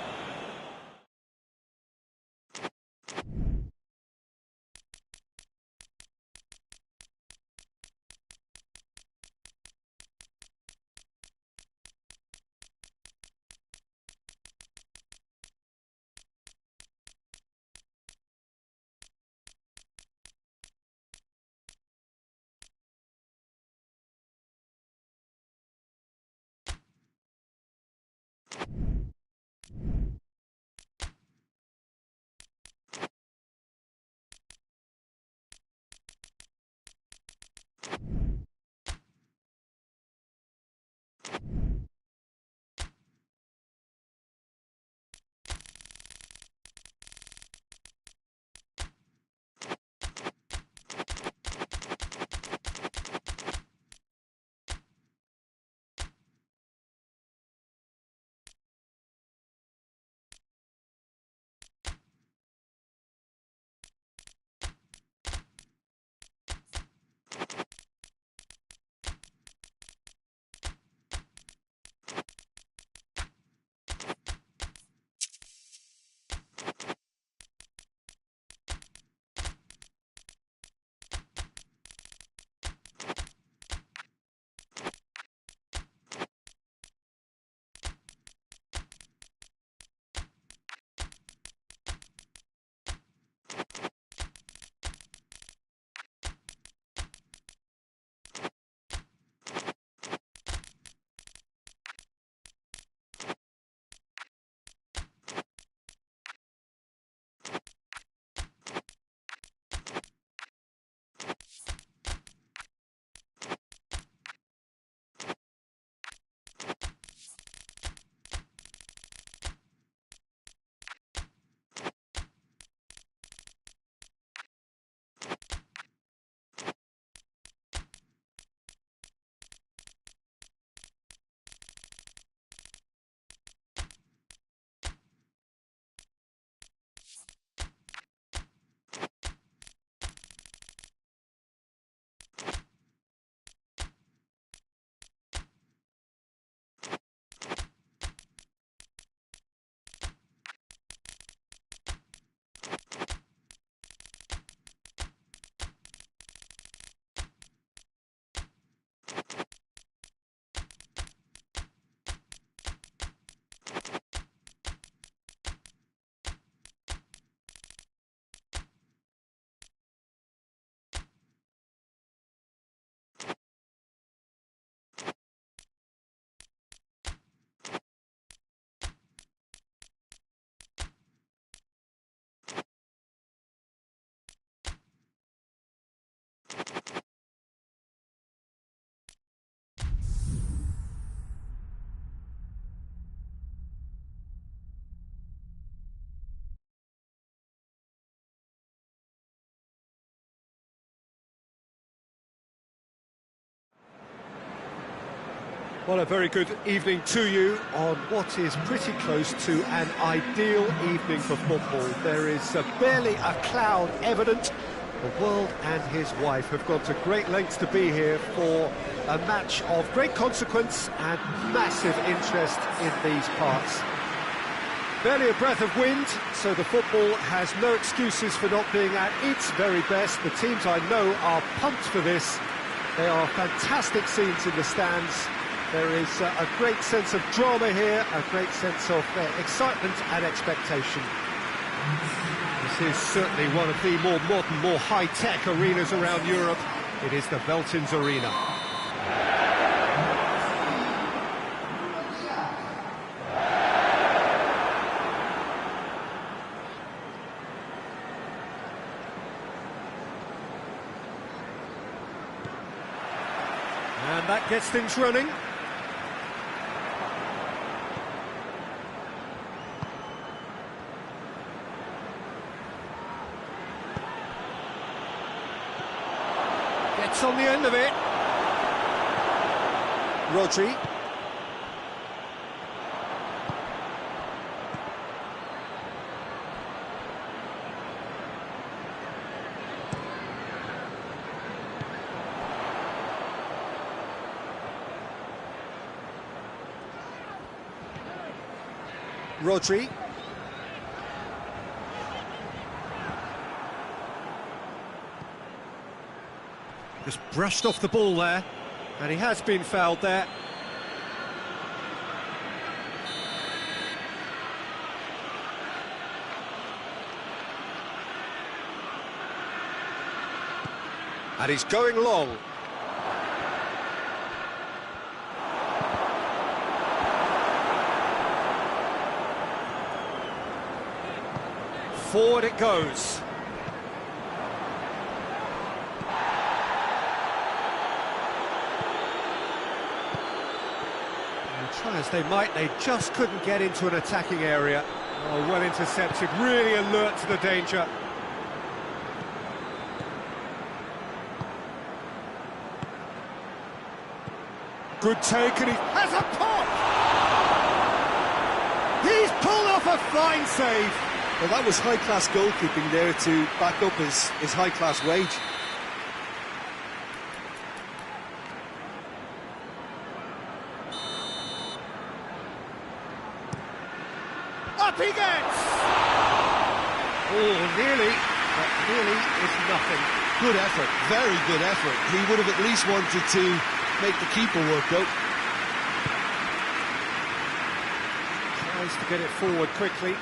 Well, a very good evening to you on what is pretty close to an ideal evening for football. There is barely a cloud evident. The world and his wife have gone to great lengths to be here for a match of great consequence and massive interest in these parts. Barely a breath of wind, so the football has no excuses for not being at its very best. The teams I know are pumped for this. They are fantastic scenes in the stands. There is a great sense of drama here, a great sense of excitement and expectation. This is certainly one of the more modern, more high-tech arenas around Europe. It is the Veltins Arena. And that gets things running. Gets on the end of it. Rodri. Rodri. Just brushed off the ball there, and he has been fouled there. And he's going long. Forward it goes. And try as they might, they just couldn't get into an attacking area. Oh, well intercepted, really alert to the danger. Good take, and he has a pop! He's pulled off a fine save. Well, that was high-class goalkeeping there to back up his high-class wage. Up he gets! Oh, nearly, but nearly is nothing. Good effort, very good effort. He would have at least wanted to make the keeper work out. Tries to get it forward quickly.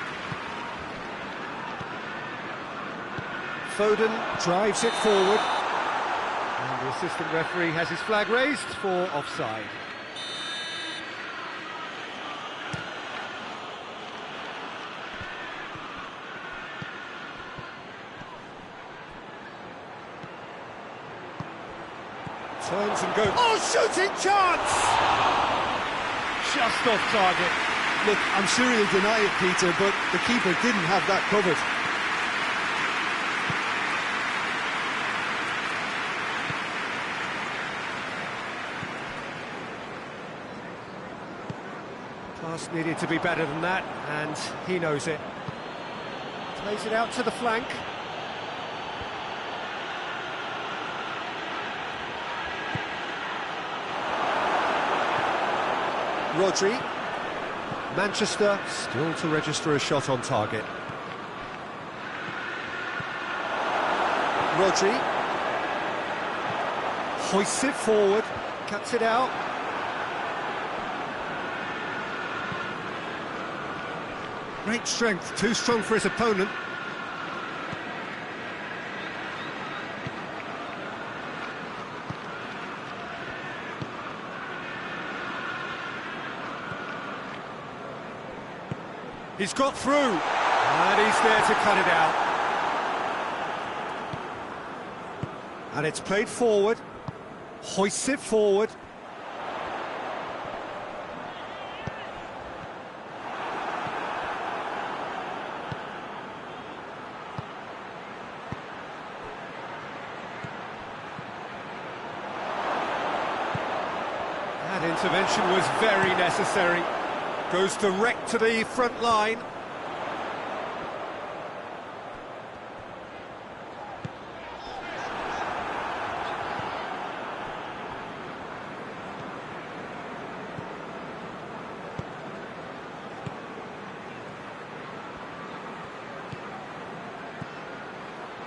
Foden drives it forward, and the assistant referee has his flag raised for offside. Turns and goes. Oh, shooting chance! Just off target. Look, I'm sure he'll deny it, Peter, but the keeper didn't have that covered. Pass needed to be better than that, and he knows it. Plays it out to the flank. Rodri. Manchester still to register a shot on target. Rodri. Hoists it forward, cuts it out. Great strength, too strong for his opponent. He's got through, and he's there to cut it out. And it's played forward, hoists it forward. That intervention was very necessary. Goes direct to the front line.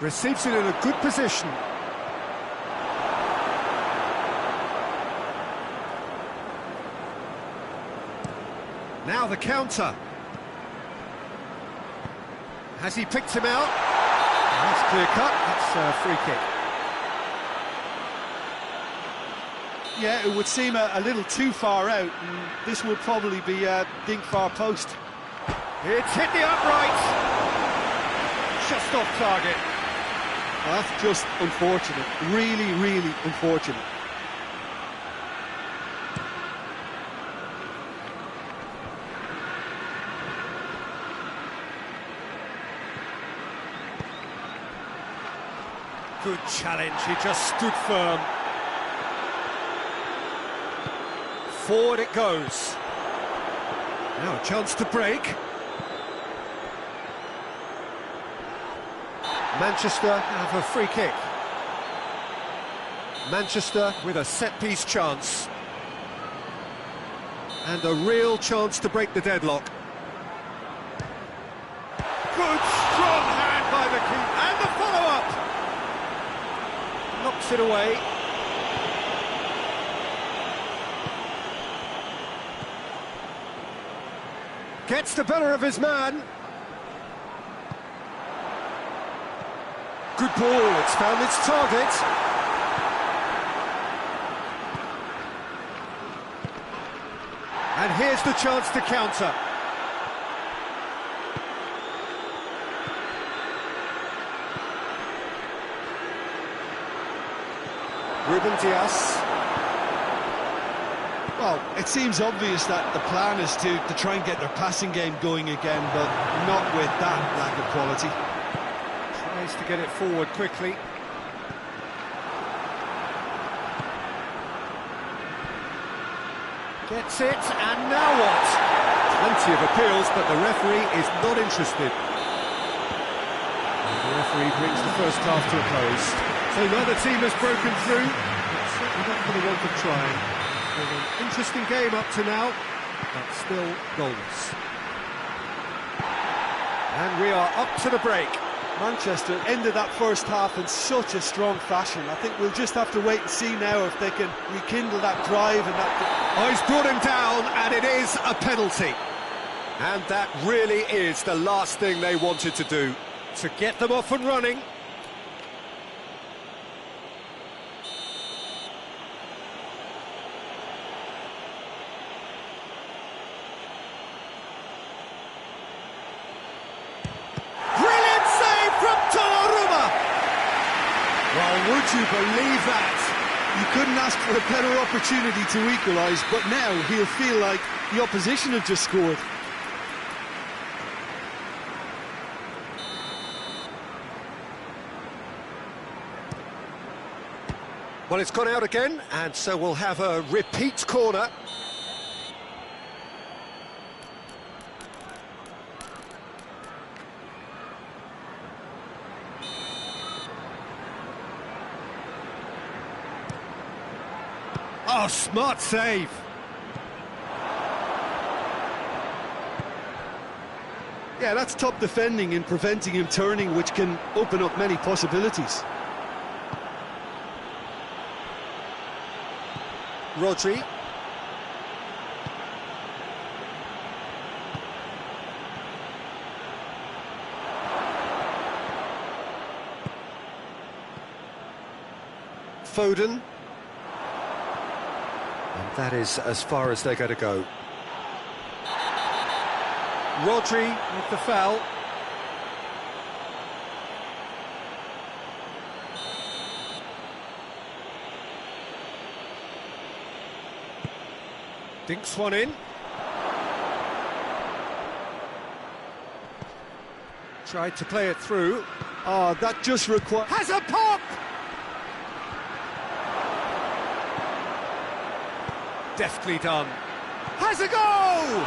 Receives it in a good position. Now the counter. Has he picked him out? That's clear cut, that's a free kick. Yeah, it would seem a little too far out, and this would probably be a dink far post. It's hit the upright. Just off target. That's just unfortunate, really, really unfortunate. Good challenge, he just stood firm. Forward it goes. Now a chance to break. Manchester have a free kick. Manchester with a set-piece chance. And a real chance to break the deadlock. Good, strong hand by the keeper. And the follow-up! Knocks it away. Gets the better of his man. Good ball, it's found its target. And here's the chance to counter. Ruben Dias. Well, it seems obvious that the plan is to try and get their passing game going again, but not with that lack of quality. Tries to get it forward quickly. Gets it, and now what? Plenty of appeals, but the referee is not interested. And the referee brings the first half to a close. So neither team has broken through, but certainly not for the want of trying. Been an interesting game up to now, but still goalless. And we are up to the break. Manchester ended that first half in such a strong fashion. I think we'll just have to wait and see now if they can rekindle that drive and that... Oh, he's brought him down, and it is a penalty. And that really is the last thing they wanted to do, to get them off and running. Well, would you believe that? You couldn't ask for a better opportunity to equalise, but now he'll feel like the opposition have just scored. Well, it's gone out again, and so we'll have a repeat corner. Oh, smart save. Yeah, that's top defending in preventing him turning, which can open up many possibilities. Rodri. Foden. And that is as far as they're going to go. Rodri with the foul. Dinks one in. Tried to play it through. Oh, that just requires... Has a pop! Deftly done. Has a goal!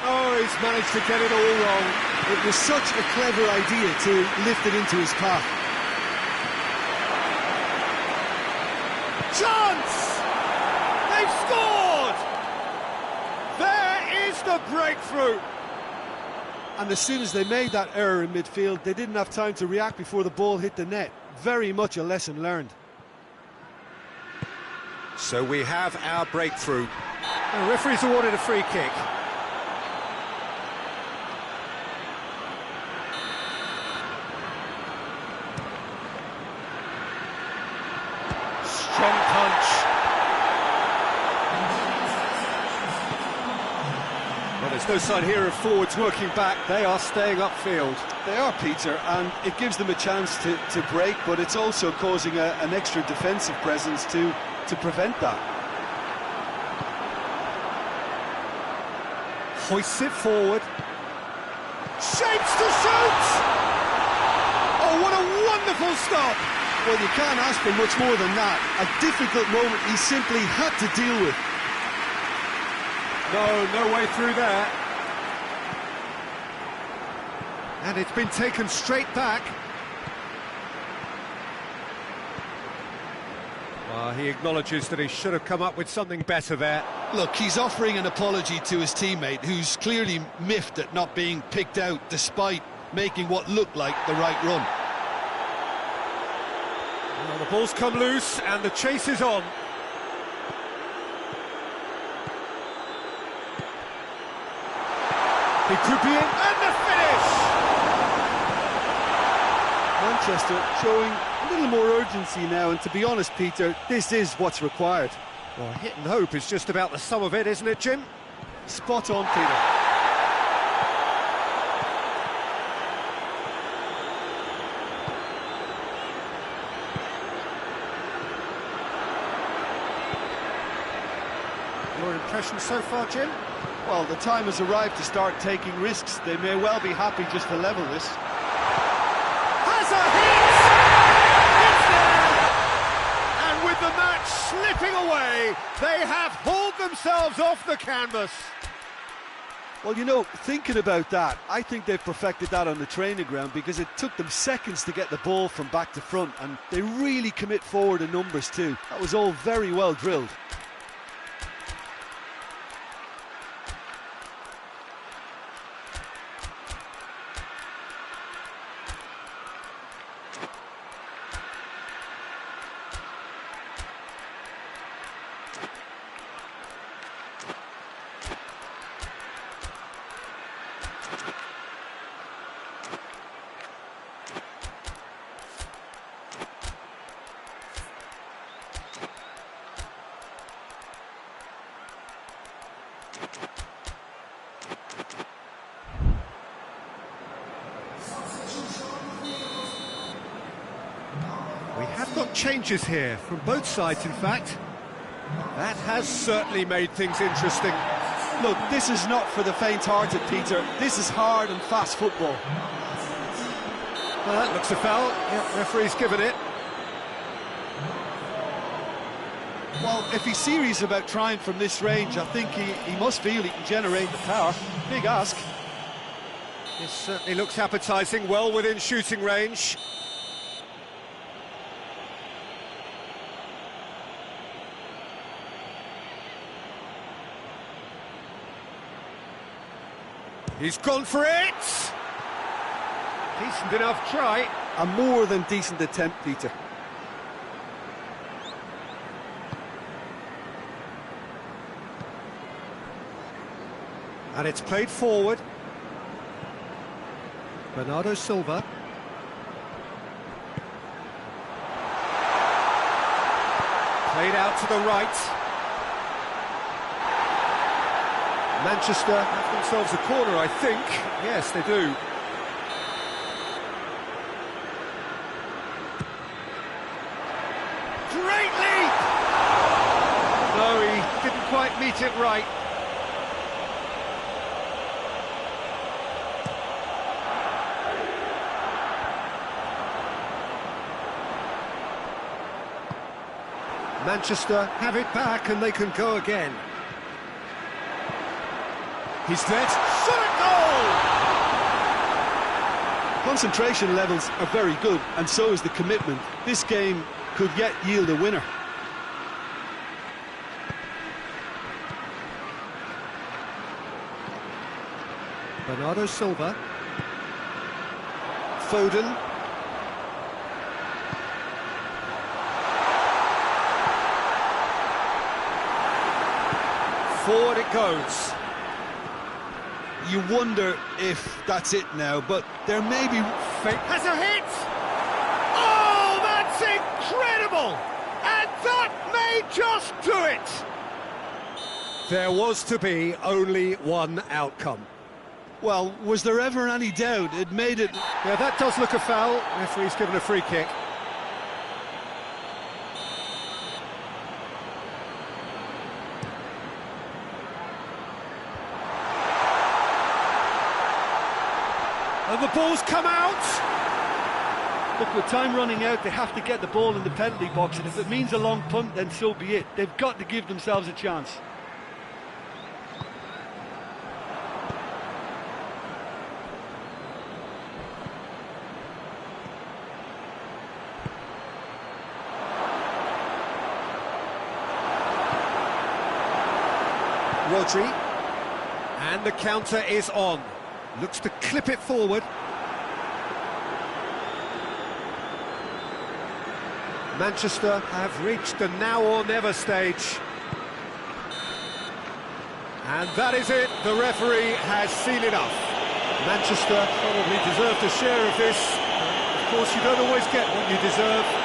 Oh, he's managed to get it all wrong. It was such a clever idea to lift it into his path. Chance! They've scored! There is the breakthrough. And as soon as they made that error in midfield, they didn't have time to react before the ball hit the net. Very much a lesson learned. So we have our breakthrough. The referee's awarded a free kick. Strong punch. Well, there's no sign here of forwards working back. They are staying upfield. They are, Peter, and it gives them a chance to break, but it's also causing an extra defensive presence to prevent that. Hoists it forward. Shapes to shoot! Oh, what a wonderful stop! Well, you can't ask for much more than that. A difficult moment he simply had to deal with. No way through there. And it's been taken straight back. Well, he acknowledges that he should have come up with something better there. Look, he's offering an apology to his teammate, who's clearly miffed at not being picked out despite making what looked like the right run. Well, the ball's come loose and the chase is on. He could be in, and the finish! Manchester showing a little more urgency now, and to be honest, Peter, this is what's required. Well, hit and hope is just about the sum of it, isn't it, Jim? Spot on, Peter. Your impression so far, Jim? Well, the time has arrived to start taking risks. They may well be happy just to level this. Has a hit! It's there! And with the match slipping away, they have hauled themselves off the canvas. Well, you know, thinking about that, I think they've perfected that on the training ground, because it took them seconds to get the ball from back to front, and they really commit forward in numbers too. That was all very well drilled. We have got changes here, from both sides in fact. That has certainly made things interesting. Look, this is not for the faint-hearted, Peter. This is hard and fast football. Well, that looks a foul. Yep, referee's given it. Well, if he's serious about trying from this range, I think he must feel he can generate the power. Big ask. This certainly looks appetising, well within shooting range. He's gone for it! Decent enough try. A more than decent attempt, Peter. And it's played forward. Bernardo Silva. Played out to the right. Manchester have themselves a corner, I think. Yes, they do. Great leap! No, he didn't quite meet it right. Manchester have it back and they can go again. He's dead. Shot a goal! Concentration levels are very good, and so is the commitment. This game could yet yield a winner. Bernardo Silva. Foden. Forward it goes. You wonder if that's it now, but there may be... Has a hit! Oh, that's incredible! And that may just do it! There was to be only one outcome. Well, was there ever any doubt? It made it... Yeah, that does look a foul. Referee's given a free kick. And the ball's come out! Look, with time running out, they have to get the ball in the penalty box, and if it means a long punt, then so be it. They've got to give themselves a chance. Rodri. And the counter is on. Looks to clip it forward. Manchester have reached the now or never stage. And that is it. The referee has seen enough. Manchester probably deserved a share of this. Of course, you don't always get what you deserve.